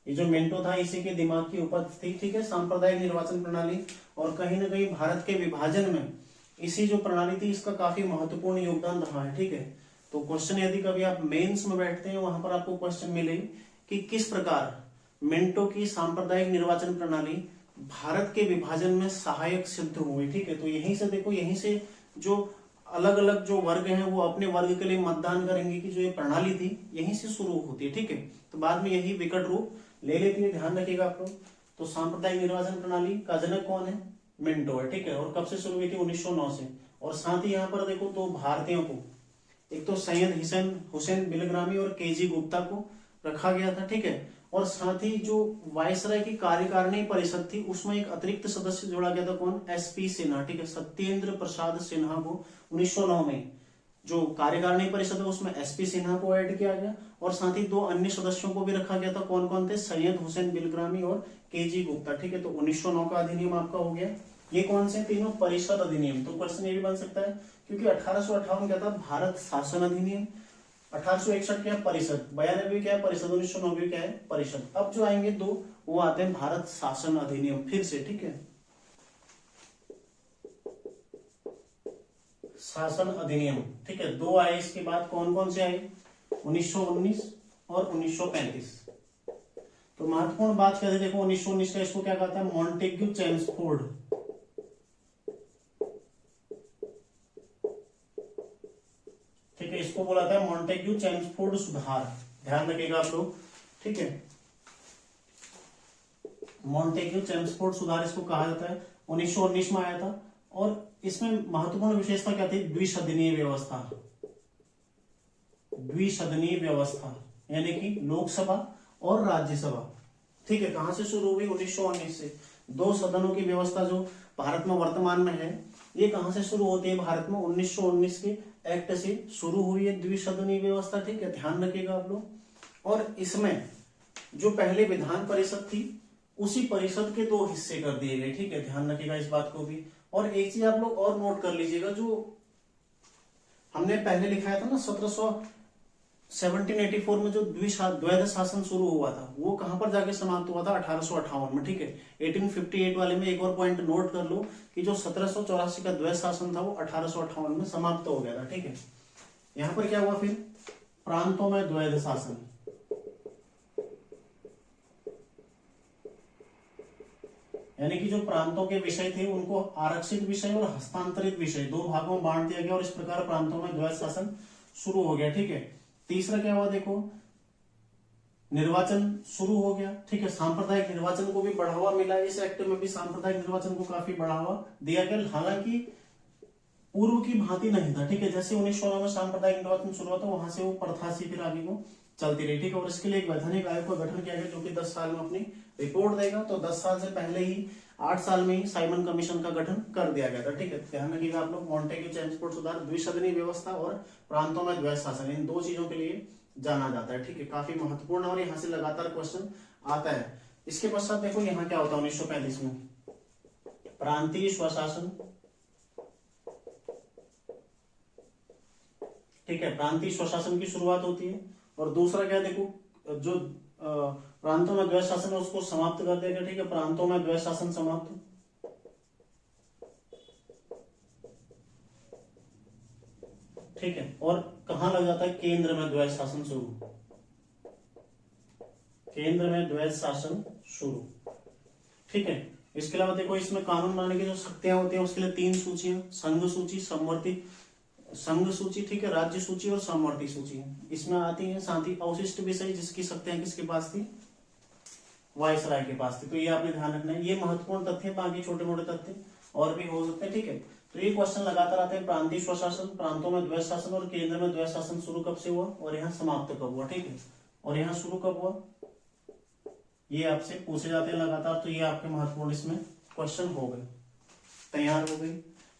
A: ये जो मिंटो था इसी के दिमाग की उपज थी, ठीक है, सांप्रदायिक निर्वाचन प्रणाली, और कहीं ना कहीं भारत के विभाजन में इसी जो प्रणाली थी इसका काफी महत्वपूर्ण योगदान रहा है, ठीक है। तो क्वेश्चन यदि कभी आप मेंस में बैठते हैं वहां पर आपको क्वेश्चन मिलेगी कि किस प्रकार मिंटो की सांप्रदायिक निर्वाचन प्रणाली भारत के विभाजन में सहायक सिद्ध हुई, ठीक है। तो यहीं से देखो, यहीं से जो अलग अलग जो वर्ग हैं वो अपने वर्ग के लिए मतदान करेंगे कि जो ये प्रणाली थी यहीं से शुरू होती है, ठीक है। तो बाद में यही विकट रूप ले लेती है, ध्यान रखिएगा आप लोग। तो सांप्रदायिक निर्वाचन प्रणाली का जनक कौन है, मिंटो है, ठीक है, और कब से शुरू हुई थी, 1909 से। और साथ ही यहाँ पर देखो तो भारतीयों को एक तो सैयद हुसैन बिलग्रामी और केजी गुप्ता को रखा गया था, ठीक है, और साथ ही जो वायसराय की कार्यकारिणी परिषद थी उसमें एक अतिरिक्त सदस्य जोड़ा गया था, कौन, एसपी सिन्हा, ठीक है, सत्येंद्र प्रसाद सिन्हा को 1909 में जो कार्यकारिणी परिषद है उसमें एसपी सिन्हा को ऐड किया गया, और साथ ही 2 अन्य सदस्यों को भी रखा गया था, कौन कौन थे, सैयद हुसैन बिलग्रामी और केजी गुप्ता, ठीक है। तो 1909 का अधिनियम आपका हो गया। ये कौन से तीनों, परिषद अधिनियम। तो क्वेश्चन ये भी बन सकता है क्योंकि 1858 क्या था, भारत शासन अधिनियम, 1861 क्या, परिषद, 92 क्या है, परिषद, 1909 क्या है, परिषद। अब जो आएंगे 2 वो आते हैं भारत शासन अधिनियम, फिर से, ठीक है, शासन अधिनियम, ठीक है। 2 आए, इसके बाद कौन कौन से आए, 1919 और 1935। तो महत्वपूर्ण बात क्या है, देखो 1919 का इसको क्या कहता है, मॉन्टेग्यू चेम्सफोर्ड, ठीक है, इसको बोला था मॉन्टेग्यू चेम्सफोर्ड सुधार, ध्यान रखिएगा आप लोग, ठीक है, मॉन्टेग्यू चेम्सफोर्ड सुधार इसको कहा जाता है, 1919 में आया था। और इसमें महत्वपूर्ण विशेषता क्या थी, द्विसदनीय व्यवस्था, द्विसदनीय व्यवस्था यानी कि लोकसभा और राज्यसभा, ठीक है, कहां से शुरू हुई, 1919 से। 2 सदनों की व्यवस्था जो भारत में वर्तमान में है ये कहां से शुरू होती है, भारत में 1919 के एक्ट से शुरू हुई है द्विसदनीय व्यवस्था, ठीक है, ध्यान रखिएगा आप लोग। और इसमें जो पहले विधान परिषद थी उसी परिषद के 2 हिस्से कर दिए गए, ठीक है, ध्यान रखिएगा इस बात को भी। और एक चीज आप लोग और नोट कर लीजिएगा, जो हमने पहले लिखाया था ना 1784 में जो द्वैध शासन शुरू हुआ था वो कहां पर जाके समाप्त हुआ था? 1858 में, ठीक है। 1858 वाले में एक और पॉइंट नोट कर लो कि जो 1784 का द्वैध शासन था वो 1858 में समाप्त हो गया था, ठीक है। यहां पर क्या हुआ फिर? प्रांतों में द्वैध शासन, यानी कि जो प्रांतों के विषय थे उनको आरक्षित विषय और हस्तांतरित विषय दो भागों में बांट दिया गया और इस प्रकार प्रांतों में द्वैध शासन शुरू हो गया, ठीक है। तीसरा क्या हुआ? देखो, निर्वाचन शुरू हो गया, ठीक है। सांप्रदायिक निर्वाचन को भी बढ़ावा मिला, इस एक्ट में भी सांप्रदायिक निर्वाचन को काफी बढ़ावा दिया गया, हालांकि पूर्व की भांति नहीं था, ठीक है। जैसे 1916 में सांप्रदायिक निर्वाचन शुरू हुआ था वहां से वो प्रथा सी फिर आगे को चलती रही, ठीक है। और इसके लिए एक वैधानिक आयोग का गठन किया गया जो कि 10 साल में अपनी रिपोर्ट देगा। तो 10 साल से पहले ही 8 साल में ही साइमन कमीशन का गठन कर दिया गया था, ठीक है। ध्यान रखिएगा आप लोग, मॉन्टेग्यू चेम्सफोर्ड सुधार, द्विसदनीय व्यवस्था और प्रांतों में द्वैध शासन, इन दो चीजों के लिए जाना जाता है, ठीक है। काफी महत्वपूर्ण और यहाँ से लगातार क्वेश्चन आता है। इसके पश्चात देखो यहाँ क्या होता है 1935 में, प्रांतीय स्वशासन, ठीक है। प्रांतीय स्वशासन की शुरुआत होती है। और दूसरा क्या, देखो, जो प्रांतों में द्वैध शासन है उसको समाप्त कर देगा, ठीक है। प्रांतों में द्वैध शासन समाप्त, ठीक है। और कहां लग जाता है? केंद्र में द्वैध शासन शुरू, केंद्र में द्वैध शासन शुरू, ठीक है। इसके अलावा देखो, इसमें कानून बनाने की जो शक्तियां होती है उसके लिए 3 सूचियां, संघ सूची, समवर्ती संघ सूची, ठीक है, राज्य सूची और समवर्ती सूची इसमें आती है। साथ ही अवशिष्ट विषय जिसकी शक्तियां किसके पास थी? वायसराय के पास थी। तो ये आपने ध्यान रखना है, ये महत्वपूर्ण तथ्य, बाकी छोटे मोटे तथ्य और भी हो सकते हैं, ठीक है। तो ये क्वेश्चन लगातार आते हैं, प्रांतीय स्वशासन, प्रांतों में द्वैध शासन और केंद्र में द्वैध शासन शुरू कब से हुआ और यहाँ समाप्त कब हुआ, ठीक है। और यहाँ शुरू कब हुआ ये आपसे पूछे जाते हैं लगातार। तो ये आपके महत्वपूर्ण इसमें क्वेश्चन हो गए, तैयार हो गई,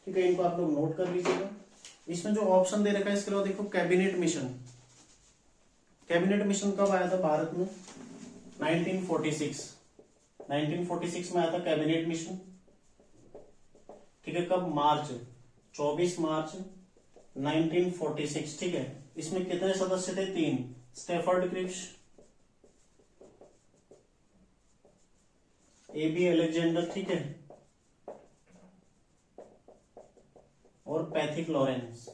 A: ठीक है। इनको आप लोग नोट कर लीजिएगा। इसमें जो ऑप्शन दे रखा है इसके अलावा देखो, कैबिनेट मिशन, कैबिनेट मिशन कब आया था भारत में? 1946 में आया था कैबिनेट मिशन, ठीक है। कब? मार्च, 24 मार्च 1946, ठीक है। इसमें कितने सदस्य थे? 3, स्टैफर्ड क्रिप्स, AB अलेक्जेंडर, ठीक है, और पैथिक लॉरेंस,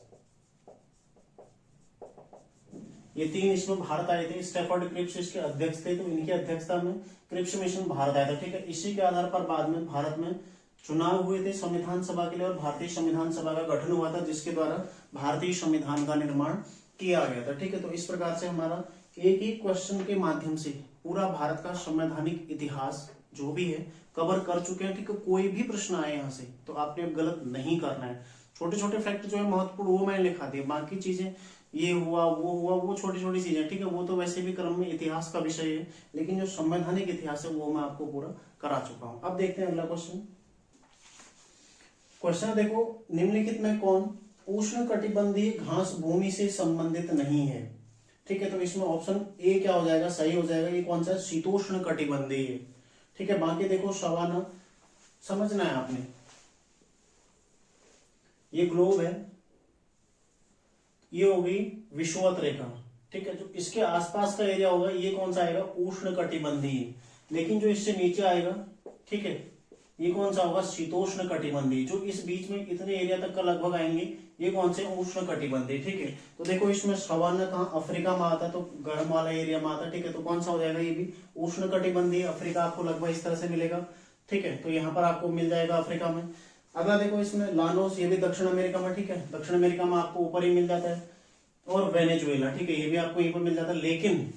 A: ये 3 इसमें भारत आए थे। स्टैफर्ड क्रिप्स इसके अध्यक्ष थे, तो इनकी अध्यक्षता में क्रिप्स मिशन भारत आया था, ठीक है। इसी के आधार पर बाद में भारत में चुनाव हुए थे संविधान सभा के लिए और भारतीय संविधान सभा का गठन हुआ था जिसके द्वारा भारतीय संविधान का निर्माण किया गया था, ठीक है। तो इस प्रकार से हमारा एक ही क्वेश्चन के माध्यम से पूरा भारत का संवैधानिक इतिहास जो भी है कवर कर चुके हैं, ठीक है। कोई भी प्रश्न आए यहाँ से तो आपने गलत नहीं करना है। छोटे छोटे फैक्ट जो है महत्वपूर्ण वो मैंने लिखा दिया, बाकी चीजें ये हुआ वो छोटी छोटी चीजें, ठीक है। वो तो वैसे भी क्रम में इतिहास का विषय है, लेकिन जो संवैधानिक इतिहास है वो मैं आपको पूरा करा चुका हूं। अब देखते हैं अगला क्वेश्चन। क्वेश्चन देखो, निम्नलिखित में कौन उष्ण कटिबंधीय घास भूमि से संबंधित नहीं है, ठीक है। तो इसमें ऑप्शन ए क्या हो जाएगा? सही हो जाएगा। ये कौन सा? शीतोष्ण कटिबंधीय, ठीक है। बाकी देखो, सवाना समझना है आपने, ये ग्लोब है, ये होगी विषुवत रेखा, ठीक है। जो इसके आसपास का एरिया होगा ये कौन सा आएगा? उष्ण कटिबंधीय। लेकिन जो इससे नीचे आएगा, ठीक है, ये कौन सा होगा? शीतोष्ण कटिबंधीय। जो इस बीच में इतने एरिया तक का लगभग आएंगे ये कौन से? उष्ण कटिबंधीय, ठीक है। तो देखो इसमें सवाना कहाँ? अफ्रीका में आता, तो गर्म वाला एरिया में आता, ठीक है। तो कौन सा हो जाएगा? ये भी उष्ण कटिबंधीय। अफ्रीका आपको लगभग इस तरह से मिलेगा, ठीक है। तो यहाँ पर आपको मिल जाएगा अफ्रीका में। अगला देखो, इसमें लानोस, ये भी दक्षिण अमेरिका में, ठीक है। दक्षिण अमेरिका में आपको ऊपर ही मिल जाता है। और वेनेजुएला, ठीक है, ये भी आपको यहीं पर मिल जाता है। लेकिन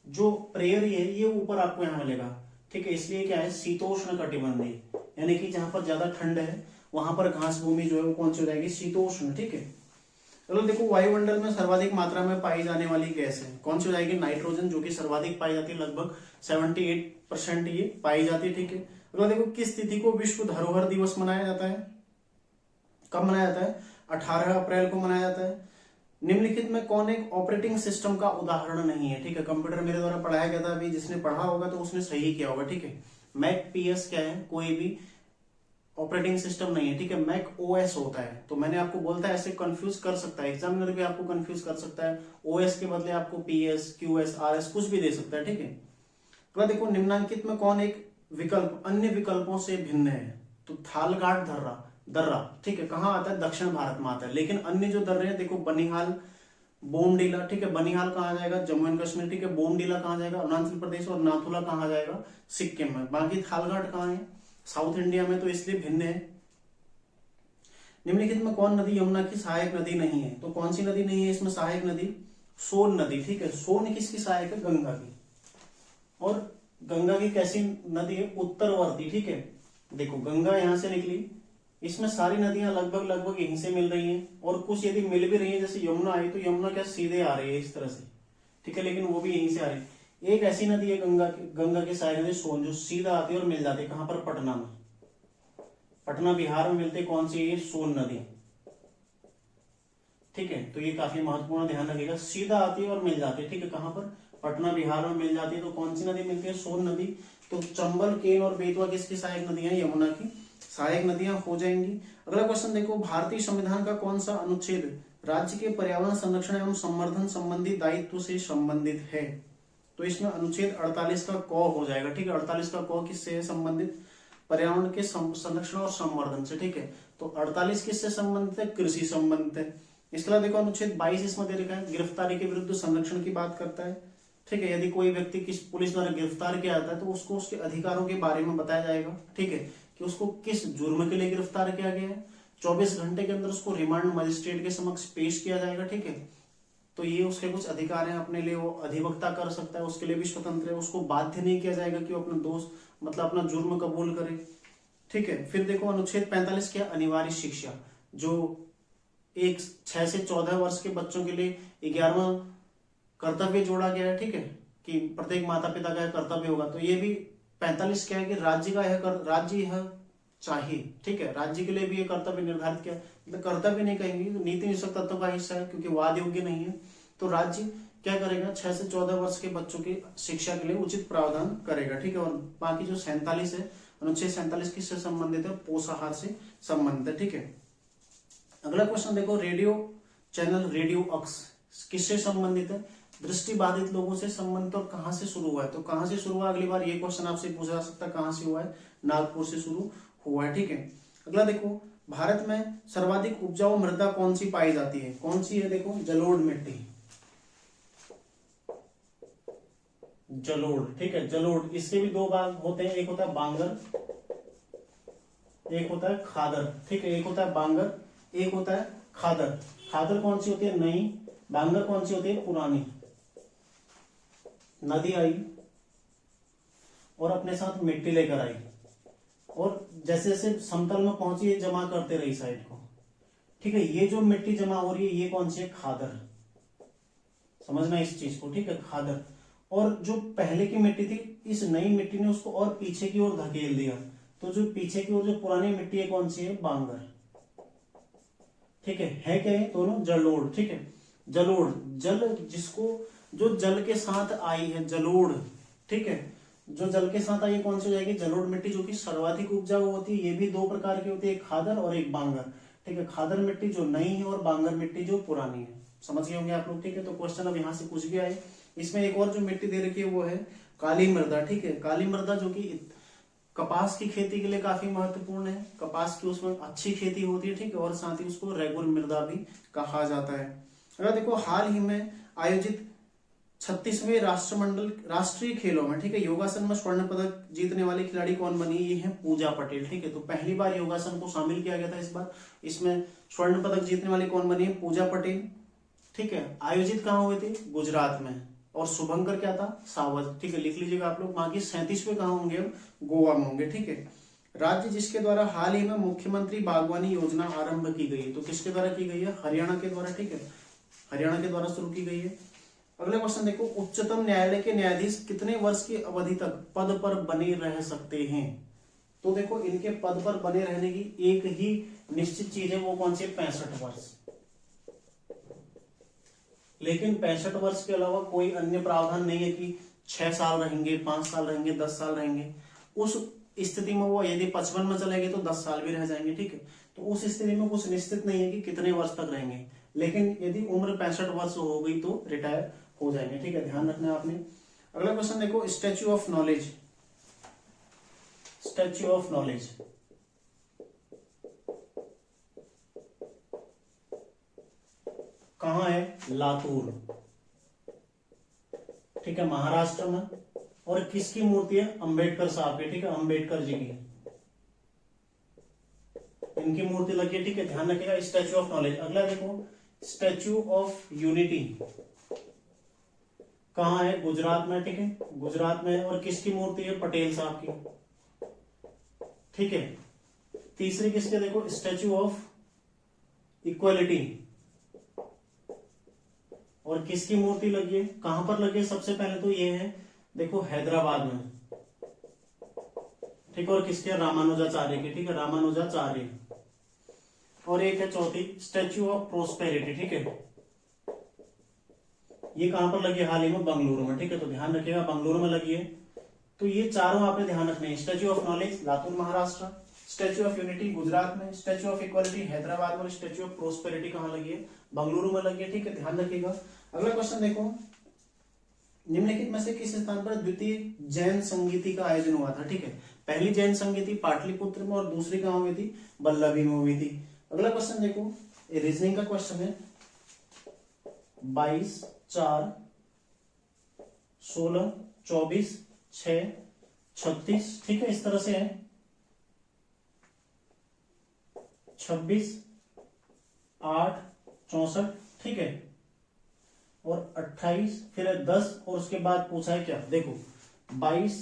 A: जो प्रेयरी है ये ऊपर आपको यहाँ मिलेगा, ठीक है। इसलिए क्या है? शीतोष्ण कटिबंधीय, यानी कि जहां पर ज्यादा ठंड है वहां पर घास भूमि जो है वो कौन सी हो जाएगी? शीतोष्ण, ठीक है। चलो देखो, वायुमंडल में सर्वाधिक मात्रा में पाई जाने वाली गैस है कौन सी हो जाएगी? नाइट्रोजन, जो कि सर्वाधिक पाई जाती है, लगभग 78% ये पाई जाती है, ठीक है। अगला देखो, किस तिथि को विश्व धरोहर दिवस मनाया जाता है? कब मनाया जाता है? 18 अप्रैल को मनाया जाता है। निम्नलिखित में कौन एक ऑपरेटिंग सिस्टम का उदाहरण नहीं है, ठीक है। कंप्यूटर मेरे द्वारा पढ़ाया गया था, अभी जिसने पढ़ा होगा तो उसने सही किया होगा, ठीक है। मैक पीएस क्या है? कोई भी ऑपरेटिंग सिस्टम नहीं है, ठीक है, मैक ओएस होता है। तो मैंने आपको बोलता है ऐसे कंफ्यूज कर सकता है, एग्जामिनर भी आपको कंफ्यूज कर सकता है, ओएस के बदले आपको पीएस, क्यूएस, आरएस कुछ भी दे सकता है, ठीक है। तो देखो निम्नांकित में कौन एक विकल्प अन्य विकल्पों से भिन्न है, तो थालघाट दर्रा, दर्रा, ठीक है, कहाँ आता है, दक्षिण भारत में आता है। लेकिन अन्य जो दर्रे हैं देखो, बनिहाल, बोमडीला, ठीक है, बनिहाल कहाँ जाएगा, जम्मू एंड कश्मीर, ठीक है, बोमडीला कहाँ जाएगा, अरुणाचल प्रदेश, और नाथुला कहाँ जाएगा, सिक्किम में। बाकी थालघाट कहाँ है, साउथ इंडिया में, तो इसलिए भिन्न है। निम्नलिखित में कौन नदी यमुना की सहायक नदी नहीं है, तो कौन सी नदी नहीं है इसमें सहायक नदी, सोन नदी, ठीक है। सोन किसकी सहायक है, गंगा की। और गंगा की कैसी नदी है, उत्तरवर्ती, ठीक है। देखो गंगा यहां से निकली, इसमें सारी नदियां लगभग लगभग यहीं से मिल रही हैं, और कुछ यदि मिल भी रही है, जैसे यमुना आई तो यमुना क्या सीधे आ रही है इस तरह से, ठीक है, लेकिन वो भी यहीं से आ रही है। एक ऐसी नदी है गंगा की सहायक नदी सोन, जो सीधा आती है और मिल जाती है कहां पर, पटना में। पटना बिहार में मिलते कौन सी है, सोन नदी, ठीक है। तो ये काफी महत्वपूर्ण, ध्यान रखिएगा, सीधा आती है और मिल जाती है, ठीक है, कहां पर, पटना बिहार में मिल जाती है। तो कौन सी नदी मिलती है, सोन नदी। तो चंबल, केन और बेतवा किसकी सहायक नदियां, यमुना की सहायक नदियां हो जाएंगी। अगला क्वेश्चन देखो, भारतीय संविधान का कौन सा अनुच्छेद राज्य के पर्यावरण संरक्षण एवं संवर्धन संबंधी दायित्व से संबंधित है, तो इसमें अनुच्छेद 48 का क हो जाएगा, ठीक है। 48 का क किससे है संबंधित, पर्यावरण के संरक्षण और संवर्धन से, ठीक है। तो 48 किससे संबंधित है, कृषि संबंधित है। इसके अलावा देखो अनुच्छेद 22 इसमें दे रखा है, गिरफ्तारी के विरुद्ध संरक्षण की बात करता है, ठीक है। यदि कोई व्यक्ति किस पुलिस द्वारा गिरफ्तार किया जाता है तो उसको उसके अधिकारों के बारे में बताया जाएगा, ठीक है, कि उसको किस जुर्म के लिए गिरफ्तार किया गया है। 24 घंटे के अंदर उसको रिमांड मजिस्ट्रेट के समक्ष पेश किया जाएगा, ठीक है। तो ये उसके कुछ अधिकार हैं, अपने लिए वो अधिवक्ता कर सकता है, उसके लिए भी स्वतंत्र है। उसको बाध्य नहीं किया जाएगा कि वो अपना दोष मतलब अपना जुर्म कबूल करे, ठीक है। फिर देखो अनुच्छेद 45 क्या, अनिवार्य शिक्षा, जो एक 6 से 14 वर्ष के बच्चों के लिए 11वां कर्तव्य जोड़ा गया है, ठीक है, कि प्रत्येक माता पिता का कर्तव्य होगा। तो ये भी 45 क्या है कि राज्य का राज्य यह चाहिए, ठीक है, राज्य के लिए भी ये कर्तव्य निर्धारित किया, मतलब कर्तव्य नहीं कहेंगे, तो नीति निषेध तत्व का हिस्सा है क्योंकि वाद योग्य नहीं है। तो राज्य क्या करेगा, 6 से 14 वर्ष के बच्चों की शिक्षा के लिए उचित प्रावधान करेगा, ठीक है। और बाकी जो 47 है, अनुच्छेद 47 किससे संबंधित है, पोषाहार से संबंधित है, ठीक है। अगला क्वेश्चन देखो, रेडियो चैनल रेडियो अक्स किससे संबंधित है, दृष्टिबाधित लोगों से संबंधित, और कहां से शुरू हुआ है, तो कहां से शुरू हुआ, अगली बार ये क्वेश्चन आपसे पूछा जा सकता है, कहां से हुआ है, नागपुर से शुरू हुआ है, ठीक है। अगला देखो, भारत में सर्वाधिक उपजाऊ मृदा कौन सी पाई जाती है, कौन सी है, देखो जलोढ़ मिट्टी, जलोढ़, ठीक है, जलोढ़। इसके भी दो भाग होते हैं, एक होता है बांगर, एक होता है खादर, ठीक है, एक होता है बांगर, एक होता है खादर। खादर कौन सी होती है, नई, बांगर कौन सी होती है, पुरानी। नदी आई और अपने साथ मिट्टी लेकर आई, और जैसे जैसे समतल में पहुंची ये जमा करते रही साइड को, ठीक है। ये जो मिट्टी जमा हो रही है ये कौन सी है, खादर, समझना इस चीज को, ठीक है, खादर। और जो पहले की मिट्टी थी, इस नई मिट्टी ने उसको और पीछे की ओर धकेल दिया, तो जो पीछे की ओर जो पुरानी मिट्टी है कौन सी है, बांगर, ठीक है क्या है, दोनों जलोढ़, ठीक है। जलोढ़, जल जिसको जो जल के साथ आई है, जलोढ़, ठीक है, जो जल के साथ आई कौन सी हो जाएगी, जलोढ़ मिट्टी, जो कि सर्वाधिक उपजाऊ होती है। ये भी दो प्रकार की होती है, एक खादर और एक बांगर, ठीक है। खादर मिट्टी जो नई है और बांगर मिट्टी जो पुरानी है, समझ गए होंगे आप लोग, ठीक है। तो क्वेश्चन अब यहाँ से पूछ गया है। इसमें एक और जो मिट्टी दे रखी है वो है काली मृदा, ठीक है। काली मृदा जो कि कपास की खेती के लिए काफी महत्वपूर्ण है, कपास की उसमें अच्छी खेती होती है, ठीक है, और साथ ही उसको रेगुल मृदा भी कहा जाता है। अगर देखो हाल ही में आयोजित 36वें राष्ट्रीय खेलों में, ठीक है, योगासन में स्वर्ण पदक जीतने वाली खिलाड़ी कौन बनी, ये है पूजा पटेल, ठीक है। तो पहली बार योगासन को शामिल किया गया था इस बार, इसमें स्वर्ण पदक जीतने वाली कौन बनी है, पूजा पटेल, ठीक है। आयोजित कहाँ हुए थे, गुजरात में, और शुभंकर क्या था, सावध, ठीक है, लिख लीजिएगा आप लोग। बाकी 37वें कहाँ होंगे, गोवा में होंगे, ठीक है। राज्य जिसके द्वारा हाल ही में मुख्यमंत्री बागवानी योजना आरंभ की गई है, तो किसके द्वारा की गई है, हरियाणा के द्वारा, ठीक है, हरियाणा के द्वारा शुरू की गई है। अगला क्वेश्चन देखो, उच्चतम न्यायालय के न्यायाधीश कितने वर्ष की अवधि तक पद पर बने रह सकते हैं, तो देखो इनके पद पर बने रहने की एक ही निश्चित चीज है, वो कौन सी, 65 वर्ष। लेकिन 65 वर्ष के अलावा कोई अन्य प्रावधान नहीं है कि 6 साल रहेंगे, 5 साल रहेंगे, 10 साल रहेंगे। उस स्थिति में वो यदि 55 में चले गए तो 10 साल भी रह जाएंगे, ठीक है। तो उस स्थिति में कुछ निश्चित नहीं है कि कितने वर्ष तक रहेंगे, लेकिन यदि उम्र 65 वर्ष हो गई तो रिटायर हो जाएंगे, ठीक है, ध्यान रखना आपने। अगला क्वेश्चन देखो, statue of knowledge, statue of knowledge कहां है? लातूर, ठीक है, महाराष्ट्र में। और किसकी मूर्ति है? अंबेडकर साहब की, ठीक है, अंबेडकर जी की इनकी मूर्ति लगी है, ठीक है, ध्यान रखिएगा। Statue of knowledge. अगला देखो, स्टैच्यू ऑफ यूनिटी कहां है? गुजरात में, ठीक है, गुजरात में। और किसकी मूर्ति है? पटेल साहब की, ठीक है। तीसरी किसके? देखो, स्टैच्यू ऑफ इक्वालिटी, और किसकी मूर्ति लगी है? कहां पर लगी है? सबसे पहले तो ये है, देखो, हैदराबाद में, ठीक है। और किसके? रामानुजाचार्य की, ठीक है, रामानुजाचार्य। और एक है चौथी, स्टैच्यू ऑफ प्रोस्पेरिटी, ठीक है, ये कहां पर लगी है? हाल ही में बंगलुरु में, ठीक है। तो ध्यान रखिएगा, बंगलुरु में लगी है। तो ये चारों आपने ध्यान रखने हैं। Statue of knowledge Latur Maharashtra, statue of unity Gujarat में, स्टैच्यू ऑफ इक्वालिटी हैदराबाद में, स्टैच्यू ऑफ प्रोस्पेरिटी कहां लगी है? बंगलुरु में लगी है, ठीक है, ध्यान रखिएगा। अगला क्वेश्चन देखो, निम्नलिखित में से किस स्थान पर द्वितीय जैन संगीति का आयोजन हुआ था? ठीक है, पहली जैन संगीति पाटलिपुत्र में और दूसरी कहां हुई थी? बल्लभी में हुई थी। अगला क्वेश्चन देखो, रीजनिंग का क्वेश्चन है। 22, 4, 16, 24, 6, 36, ठीक है, इस तरह से है। 26, 8, 64, ठीक है, और 28, फिर है 10, और उसके बाद पूछा है क्या? देखो, 22,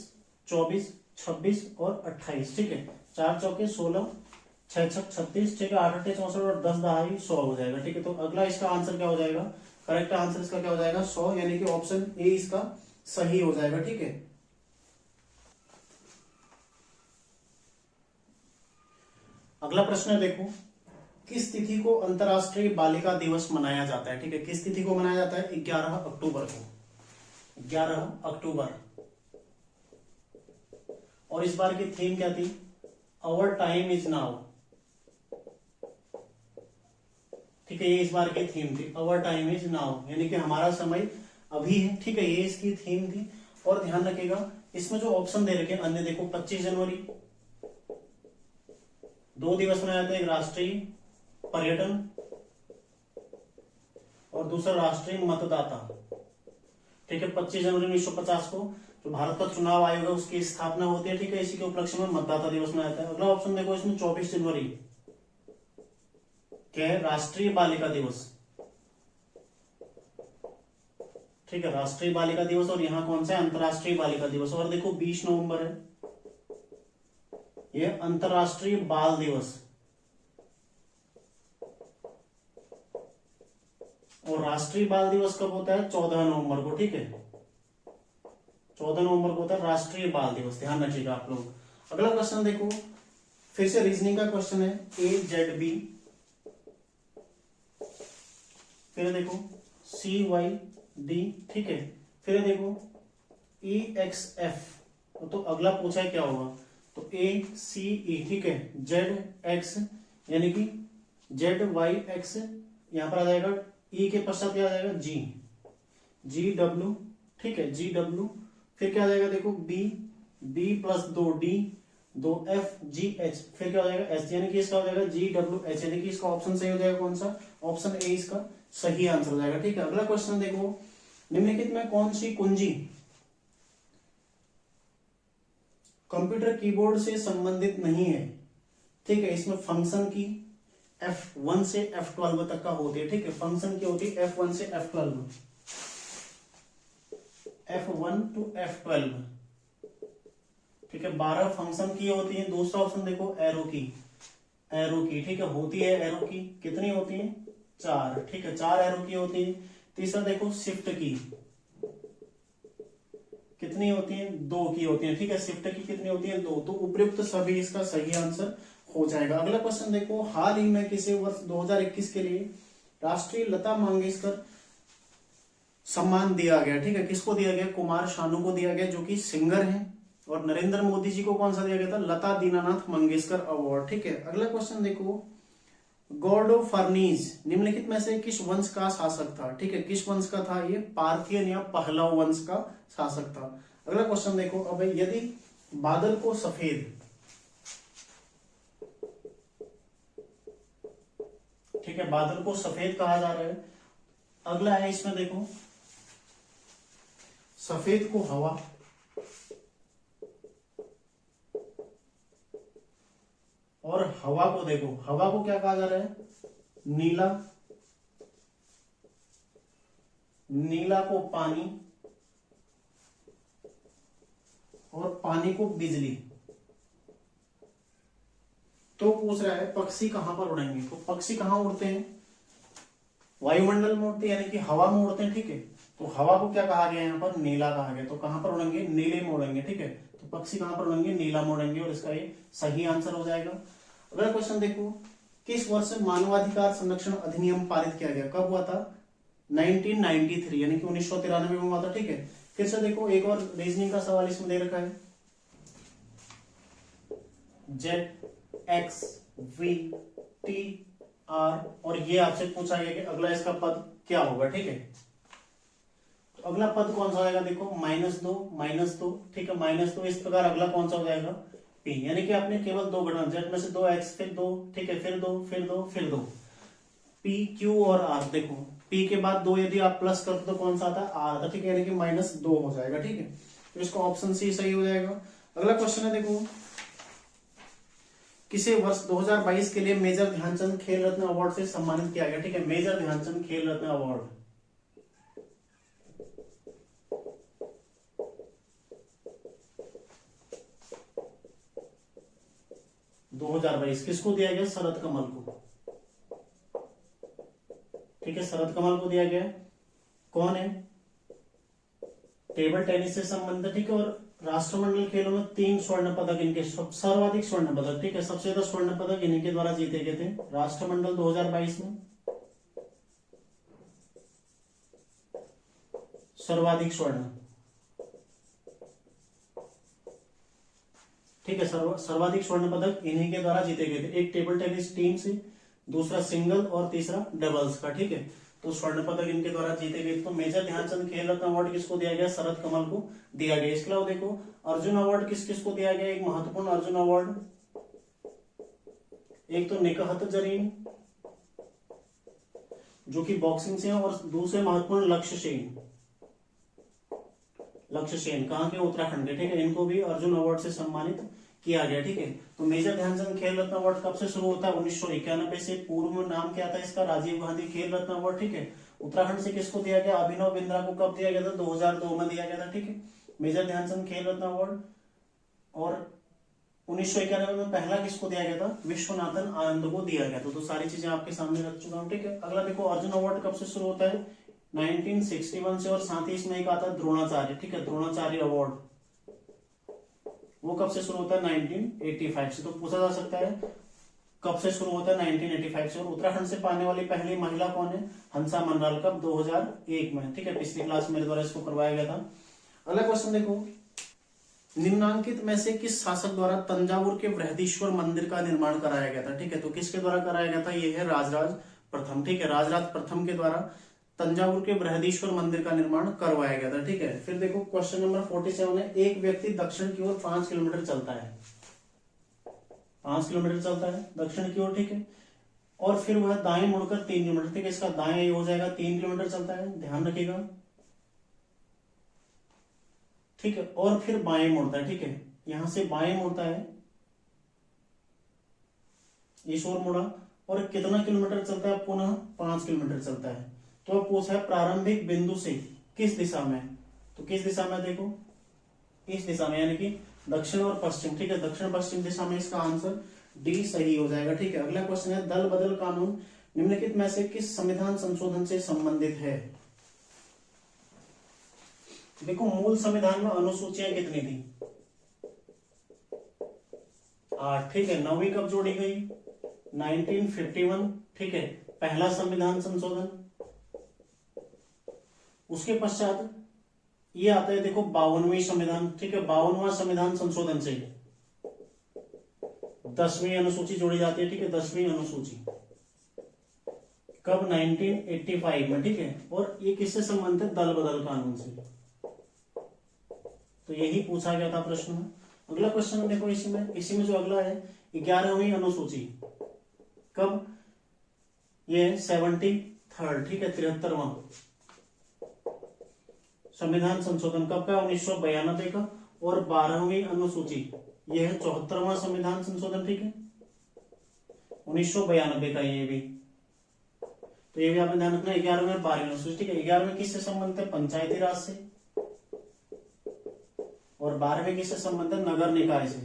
A: 24, 26 और 28, ठीक है, 4 चौके 16, 6 छक 36, ठीक है, 8 8 64 और 10 दहाई 100 हो जाएगा, ठीक है। तो अगला इसका आंसर क्या हो जाएगा? करेक्ट आंसर इसका क्या हो जाएगा? 100, यानी कि ऑप्शन ए इसका सही हो जाएगा, ठीक है। अगला प्रश्न है, देखो, किस तिथि को अंतरराष्ट्रीय बालिका दिवस मनाया जाता है? ठीक है, किस तिथि को मनाया जाता है? 11 अक्टूबर को, 11 अक्टूबर। और इस बार की थीम क्या थी? आवर टाइम इज नाउ, ठीक है, ये इस बार की थीम थी, आवर टाइम इज नाउ, यानी कि हमारा समय अभी है, ठीक है, ये इसकी थीम थी। और ध्यान रखिएगा, इसमें जो ऑप्शन दे रखे हैं अन्य, देखो, 25 जनवरी 2 दिवस मनाए जाते हैं, एक राष्ट्रीय पर्यटन और दूसरा राष्ट्रीय मतदाता, ठीक है। 25 जनवरी 1950 को जो भारत का चुनाव आयोग है उसकी स्थापना होती है, ठीक है, इसी के उपलक्ष्य में मतदाता दिवस मनाया जाता है। अगला ऑप्शन देखो, इसमें 24 जनवरी क्या है? राष्ट्रीय बालिका दिवस, ठीक है, राष्ट्रीय बालिका दिवस। और यहाँ कौन सा है? अंतरराष्ट्रीय बालिका दिवस। और देखो, 20 नवंबर है, यह अंतरराष्ट्रीय बाल दिवस। और राष्ट्रीय बाल दिवस कब होता है? 14 नवंबर को, ठीक है, 14 नवंबर को होता है राष्ट्रीय बाल दिवस, ध्यान रखिएगा आप लोग। अगला क्वेश्चन देखो, फिर से रीजनिंग का क्वेश्चन है। AZB, फिर देखो CYD, ठीक है, फिर देखो EXF। तो अगला पूछा है क्या होगा? तो ACE, ठीक है, ZX, यानी कि ZYX यहां पर आ जाएगा, E के पश्चात क्या आ जाएगा? GW, ठीक है, GW, फिर क्या आ जाएगा? देखो B प्लस 2D, 2FGH, फिर क्या हो जाएगा? H, यानी कि इसका हो जाएगा GWH, यानी कि इसका ऑप्शन सही हो जाएगा। कौन सा? ऑप्शन ए इसका सही आंसर हो जाएगा, ठीक है। अगला क्वेश्चन देखो, निम्नलिखित में कौन सी कुंजी कंप्यूटर कीबोर्ड से संबंधित नहीं है? ठीक है, इसमें फंक्शन की F1 से F12 तक का होती है, ठीक है, फंक्शन की होती है F1 से F12, F1 to F12, ठीक है, 12 फंक्शन की होती है। दूसरा ऑप्शन देखो, एरो की, ठीक है, होती है एरो की, कितनी होती है? 4, ठीक है, 4 एरो की होती है। तीसरा देखो, शिफ्ट की, कितनी होती है? 2 की होती है, ठीक है, शिफ्ट की कितनी होती है? 2। तो उपयुक्त सभी इसका सही आंसर हो जाएगा। अगला क्वेश्चन देखो, हाल ही में किसी वर्ष 2021 के लिए राष्ट्रीय लता मंगेशकर सम्मान दिया गया, ठीक है, किसको दिया गया? कुमार शानू को दिया गया, जो कि सिंगर हैं, और नरेंद्र मोदी जी को कौन सा दिया गया था? लता दीनानाथ मंगेशकर अवार्ड। ठीक है, अगला क्वेश्चन देखो, गॉर्डो फर्नीज निम्नलिखित में से किस वंश का शासक था? ठीक है, किस वंश का था ये? पार्थियन या पहलव वंश का शासक था। अगला क्वेश्चन देखो, अब यदि बादल को सफेद, ठीक है, बादल को सफेद कहा जा रहा है, अगला है इसमें देखो, सफेद को हवा, और हवा को देखो, हवा को क्या कहा जा रहा है? नीला, नीला को पानी, और पानी को बिजली। तो पूछ रहा है पक्षी कहां पर उड़ेंगे? तो पक्षी कहां उड़ते हैं? वायुमंडल में उड़ते हैं, यानी कि हवा में उड़ते हैं। ठीक है, तो हवा को क्या कहा गया? यहाँ पर नीला कहा गया। तो कहां पर उड़ेंगे? नीले में उड़ेंगे। ठीक है, तो पक्षी कहां पर उड़ेंगे? नीला में उड़ेंगे, और इसका ये सही आंसर हो जाएगा। अगला क्वेश्चन देखो, किस वर्ष मानवाधिकार संरक्षण अधिनियम पारित किया गया? कब हुआ था? 1993, यानी कि 1993 में हुआ था। ठीक है, फिर से देखो, एक और रीजनिंग का सवाल इसमें दे रखा है, ZXVTR, और ये आपसे पूछा गया कि अगला इसका पद क्या होगा। ठीक है, तो अगला पद कौन सा होगा? देखो, -2, ठीक है, -2। इस प्रकार अगला कौन सा हो जाएगा? P, यानी कि आपने केवल दो गणना, Z में से 2X, फिर 2, ठीक है, फिर 2, फिर 2, फिर 2, P, Q और R। देखो, P के बाद 2 यदि आप प्लस करते तो कौन सा आता है? R आता। ठीक है, यानी कि -2 हो जाएगा। ठीक है, तो इसका ऑप्शन सी सही हो जाएगा। अगला क्वेश्चन है देखो, किसे वर्ष 2022 के लिए मेजर ध्यानचंद खेल रत्न अवार्ड से सम्मानित किया गया? ठीक है, मेजर ध्यानचंद खेल रत्न अवार्ड 2022 किसको दिया गया? शरद कमल को। ठीक है, शरद कमल को दिया गया। कौन है? टेबल टेनिस से संबंधित। ठीक है, और राष्ट्रमंडल खेलों में 3 स्वर्ण पदक इनके, सर्वाधिक स्वर्ण पदक। ठीक है, सबसे ज्यादा स्वर्ण पदक इन्हीं के द्वारा जीते गए थे राष्ट्रमंडल 2022 में, सर्वाधिक स्वर्ण। ठीक है, सर्वाधिक स्वर्ण पदक इन्हीं के द्वारा जीते गए थे, एक टेबल टेनिस टीम से, दूसरा सिंगल और तीसरा डबल्स का। ठीक है, तो स्वर्ण पदक इनके द्वारा जीते गए। तो मेजर ध्यानचंद खेल रत्न अवार्ड किसको दिया गया? शरद कमल को दिया गया। इसके अलावा देखो, अर्जुन अवार्ड किस किस को दिया गया? एक महत्वपूर्ण अर्जुन अवार्ड, एक तो निकहत जरीन जो कि बॉक्सिंग से है, और दूसरे महत्वपूर्ण लक्ष्य सेन, लक्ष्य सेन कहां के? उत्तराखंड के। ठीक है, इनको भी अर्जुन अवार्ड से सम्मानित किया गया। ठीक है, तो मेजर ध्यानचंद खेल रत्न अवार्ड कब से शुरू होता है? 1991 से। पूर्व में नाम क्या था इसका? राजीव गांधी खेल रत्न अवार्ड। ठीक है, उत्तराखंड से किसको दिया गया? अभिनव बिंद्रा को कब दिया गया था? 2002 में दिया गया था। ठीक है, मेजर ध्यानचंद खेल रत्न अवार्ड। और 1991 में पहला किसको दिया गया था? विश्वनाथन आनंद को दिया गया था। तो सारी चीजें आपके सामने रख चुका हूं। ठीक है, अगला देखो, अर्जुन अवार्ड कब से शुरू होता है? 1961 से, और साथ ही इसमें एक आता है द्रोणाचार्य। ठीक है, द्रोणाचार्य अवार्ड, वो कब से शुरू होता है? 1985 से। तो पूछा जा सकता है कब से शुरू होता है? 1985 से। और उत्तराखंड से पाने वाली पहली महिला कौन है? हंसा मनराल। कब? 2001 में। ठीक है, पिछली क्लास मेरे द्वारा इसको करवाया गया था। अगला क्वेश्चन देखो, निम्नांकित में से किस शासक द्वारा तंजावुर के बृहदीश्वर मंदिर का निर्माण कराया गया था? ठीक है, तो किसके द्वारा कराया गया था? यह है राजराज प्रथम। ठीक है, राजराज प्रथम के द्वारा तंजावुर के बृहदीश्वर मंदिर का निर्माण करवाया गया था। ठीक है, फिर देखो क्वेश्चन नंबर 47 है, एक व्यक्ति दक्षिण की ओर 5 किलोमीटर चलता है, 5 किलोमीटर चलता है दक्षिण की ओर। ठीक है, और फिर वह दाएं मुड़कर 3 किलोमीटर, ठीक है, इसका दाएं हो जाएगा 3 किलोमीटर चलता है, ध्यान रखिएगा। ठीक है, और फिर बाएं मुड़ता है। ठीक है, यहां से बाएं मुड़ता है, इस ओर मुड़ा, और कितना किलोमीटर चलता है? पुनः 5 किलोमीटर चलता है। तो अब पूछा है प्रारंभिक बिंदु से किस दिशा में? तो किस दिशा में? देखो, इस दिशा में, यानी कि दक्षिण और पश्चिम। ठीक है, दक्षिण पश्चिम दिशा में, इसका आंसर डी सही हो जाएगा। ठीक है, अगला क्वेश्चन है, दल बदल कानून निम्नलिखित में से किस संविधान संशोधन से संबंधित है? देखो, मूल संविधान में अनुसूचियां कितनी थी? 8। ठीक है, 9वीं कब जोड़ी गई? 1951। ठीक है, पहला संविधान संशोधन। उसके पश्चात ये आता है देखो 52वीं संविधान, ठीक है, 52वां संविधान संशोधन से 10वीं अनुसूची जोड़ी जाती है, ठीक है, 10वीं अनुसूची कब 1985 में, ठीक है। और ये किससे संबंधित है? दल बदल कानून से। तो यही पूछा गया था प्रश्न में। अगला क्वेश्चन देखो इसी में जो अगला है 11वीं अनुसूची कब? ये 73rd, ठीक है, 73वां संविधान संशोधन कब का? 1992 का। और 12वीं अनुसूची यह है 74वां संविधान संशोधन, ठीक है, 1992 का ये भी। तो ये भी आपने ध्यान रखना। 11वीं और 12वीं अनुसूची, ठीक है। 11वीं किससे संबंधित है? पंचायती राज से। और 12वीं किससे संबंधित है? नगर निकाय से,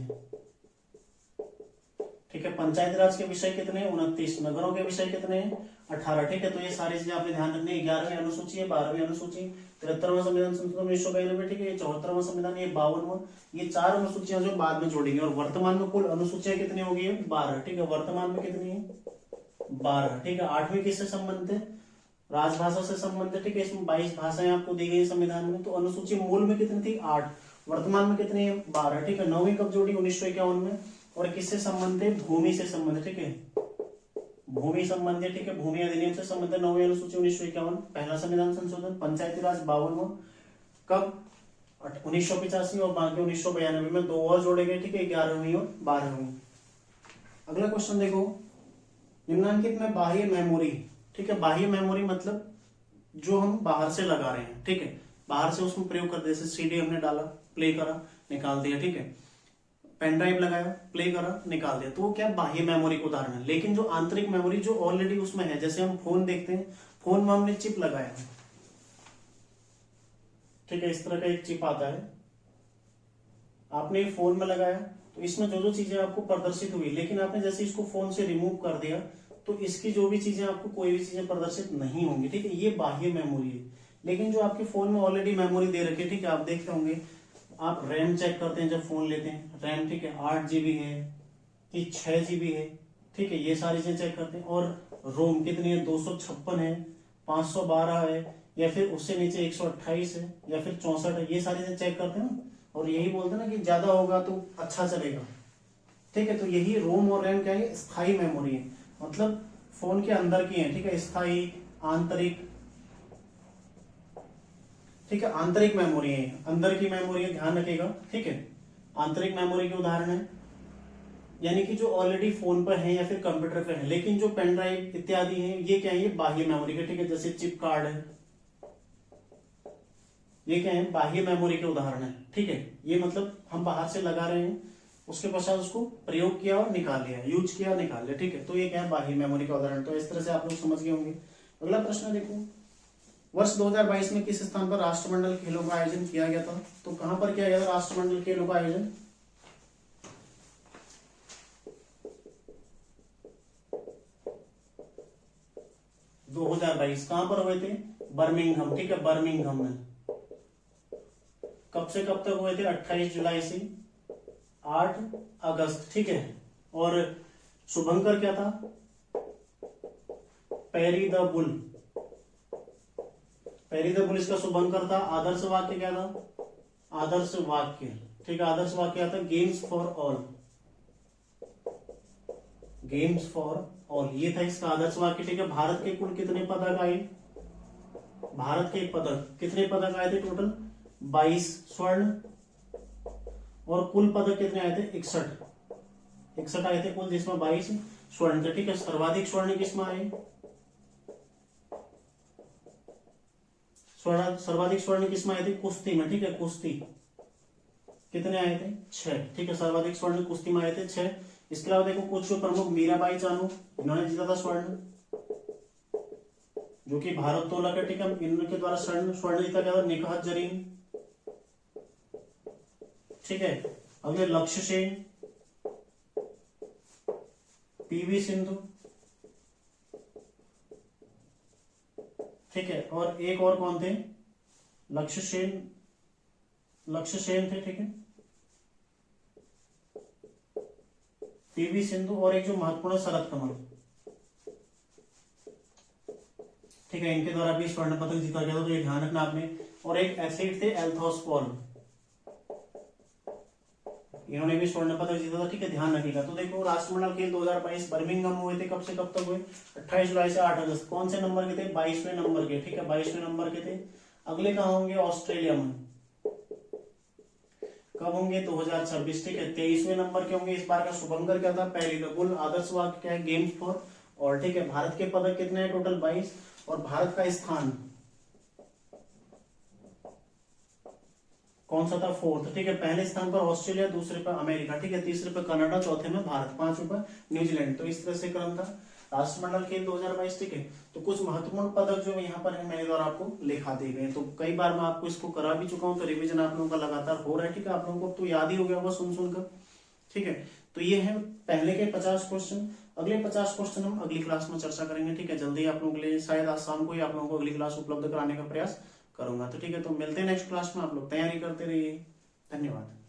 A: ठीक है। पंचायती राज के विषय कितने हैं? 29। नगरों के विषय कितने हैं? 18, ठीक है। तो ये सारी चीजें आपने ध्यान रखनी है। 11वीं अनुसूची है, 12वीं अनुसूची, 73वां संविधान संशोधन 1992, ठीक है, ये 74वां संविधान, ये 52वां। ये 4 अनुसूचियां जो बाद में जोड़ेंगे। और वर्तमान में कुल अनुसूचियां कितनी होगी? 12, ठीक है। वर्तमान में कितनी है? 12, ठीक है। 8वीं किससे संबंधित है? राजभाषा से संबंधित, ठीक है। इसमें 22 भाषाएं आपको दी गई संविधान में। तो अनुसूची मूल में कितनी थी? 8, वर्तमान में कितनी है? 12, ठीक है। 9वीं कब जोड़ी? 1951 में। और किससे संबंधित है? भूमि से संबंधित, ठीक है, भूमि संबंधित, ठीक है, भूमि अधिनियम से संबंधित 9वीं अनुसूची 1951, पहला संविधान संशोधन। पंचायती राज 52वां कब? 1985। और बाकी 1992 में 2 और जोड़े गए, ठीक है, 11वीं और 12वीं। अगला क्वेश्चन देखो, निम्नलिखित में बाह्य मेमोरी, ठीक है, बाह्य मेमोरी मतलब जो हम बाहर से लगा रहे हैं, ठीक है, बाहर से उसमें प्रयोग कर, जैसे सीडी हमने डाला, प्ले करा, निकाल दिया, ठीक है, पेन ड्राइव लगाया, प्ले करा, निकाल दिया, तो वो क्या? बाह्य मेमोरी का उदाहरण है। लेकिन जो आंतरिक मेमोरी जो ऑलरेडी उसमें है, जैसे हम फोन देखते हैं, फोन में हमने चिप लगाया, ठीक है, इस तरह का एक चिप आता है, आपने फोन में लगाया, तो इसमें जो जो चीजें आपको प्रदर्शित हुई, लेकिन आपने जैसे इसको फोन से रिमूव कर दिया तो इसकी जो भी चीजें आपको कोई भी चीजें प्रदर्शित नहीं होंगी, ठीक है, ये बाह्य मेमोरी है। लेकिन जो आपके फोन में ऑलरेडी मेमोरी दे रखी है, ठीक है, आप देखते होंगे, आप रैम चेक करते हैं जब फोन लेते हैं, रैम, ठीक है, 8 GB है कि 6 GB है, ठीक है, ये सारी चीजें चेक करते हैं। और रोम कितनी है? 256 है, 512 है, या फिर उससे नीचे 128 है, या फिर 64 है, ये सारी चीजें चेक करते हैं ना। और यही बोलते हैं ना कि ज्यादा होगा तो अच्छा चलेगा, ठीक है। तो यही रोम और रैम क्या है? स्थायी मेमोरी है, मतलब फोन के अंदर की है, ठीक है, स्थायी, आंतरिक, ठीक है, आंतरिक मेमोरी है, अंदर की मेमोरी है, ध्यान रखिएगा, ठीक है। आंतरिक मेमोरी के उदाहरण है, यानी कि जो ऑलरेडी फोन पर है या फिर कंप्यूटर पर है। लेकिन जो पेन ड्राइव इत्यादि है, ये क्या है? ये बाह्य मेमोरी के, ठीक है, जैसे चिप कार्ड है, ये क्या है? बाह्य मेमोरी के उदाहरण है, ठीक है। ये मतलब हम बाहर से लगा रहे हैं, उसके पश्चात उसको प्रयोग किया और निकाल लिया, यूज किया और निकाल लिया, ठीक है। तो ये क्या है? बाह्य मेमोरी का उदाहरण। तो इस तरह से आप लोग समझ गए होंगे। अगला प्रश्न देखो, वर्ष 2022 में किस स्थान पर राष्ट्रमंडल खेलों का आयोजन किया गया था? तो कहां पर किया गया था राष्ट्रमंडल खेलों का आयोजन? दो 2022 कहां पर हुए थे? बर्मिंघम, ठीक है, बर्मिंघम में। कब से कब तक हुए थे? 28 जुलाई से 8 अगस्त, ठीक है। और शुभंकर क्या था? Peri the bull, peri the bull इसका शुभंकर था। आदर्श वाक्य क्या था? आदर्श वाक्य, ठीक है, आदर्श वाक्य क्या था? Games for all, games for all, ये था इसका आदर्श वाक्य, ठीक है। भारत के कुल कितने पदक आए? भारत के पदक, कितने पदक आए थे टोटल? 22 स्वर्ण। और कुल पदक कितने आए थे? 61 आए थे कुल, जिसमें 22 स्वर्ण थे, ठीक है। सर्वाधिक स्वर्ण किसमें आए? सर्वाधिक स्वर्ण किसमें आए थे? कुश्ती में, ठीक है, कुश्ती कितने आए थे? 6, ठीक है, सर्वाधिक स्वर्ण कुश्ती में आए थे 6। इसके अलावा देखो कुछ जो प्रमुख, मीराबाई चानू, इन्होंने जीता था स्वर्ण, जो कि भारत्तोलक है, ठीक है, इनके द्वारा स्वर्ण जीता गया था। निकहत जरीन, ठीक है। अगले लक्ष्य सेन, पीवी सिंधु, ठीक है। और एक और कौन थे? लक्ष्य सेन थे, ठीक है, पीवी सिंधु। और एक जो महत्वपूर्ण, शरद कमल, ठीक है, इनके द्वारा भी स्वर्ण पदक जीता गया था। तो ये ध्यान रखना आपने, और एक एथलीट थे एल्थोस पॉल, इन्होंने भी स्वर्ण पदक जीता था, ठीक है, ध्यान रखिएगा। तो देखो राष्ट्रमंडल खेल 2022 बर्मिंघम हुए थे, कब से कब तक हुए, 28 जुलाई से 8 अगस्त। कौन से नंबर के थे, 22वें नंबर के, ठीक है, 22वें नंबर के थे। अगले कहाँ होंगे, ऑस्ट्रेलिया में, कब होंगे, 2026, ठीक है, 23वें नंबर के होंगे। इस बार का शुभंकर क्या था, पहली द बुल, आदर्श वाक्य क्या है, गेम्स फॉर और, ठीक है। भारत के पदक कितने हैं, टोटल 22, और भारत का स्थान कौन सा था, 4th, ठीक है। पहले स्थान पर ऑस्ट्रेलिया, दूसरे पर अमेरिका, ठीक है, तीसरे पर कनाडा, चौथे में भारत, 5वें पर न्यूजीलैंड। तो इस तरह से क्रम था राष्ट्रमंडल खेल 2022, ठीक है। तो कुछ महत्वपूर्ण पदक जो यहाँ पर है मेरे द्वारा आपको लिखा दिए गए। तो कई बार मैं आपको इसको करा भी चुका हूँ, तो रिवीजन आप लोगों का लगातार हो रहा है, ठीक है। आप लोगों को तो याद ही हो गया होगा सुन सुनकर, ठीक है। तो ये है पहले के 50 क्वेश्चन। अगले 50 क्वेश्चन हम अगली क्लास में चर्चा करेंगे, ठीक है। जल्दी आप लोगों के लिए, शायद आज शाम को ही आप लोगों को अगली क्लास उपलब्ध कराने का प्रयास करूंगा। तो ठीक है, तो मिलते हैं नेक्स्ट क्लास में, आप लोग तैयारी करते रहिए। धन्यवाद।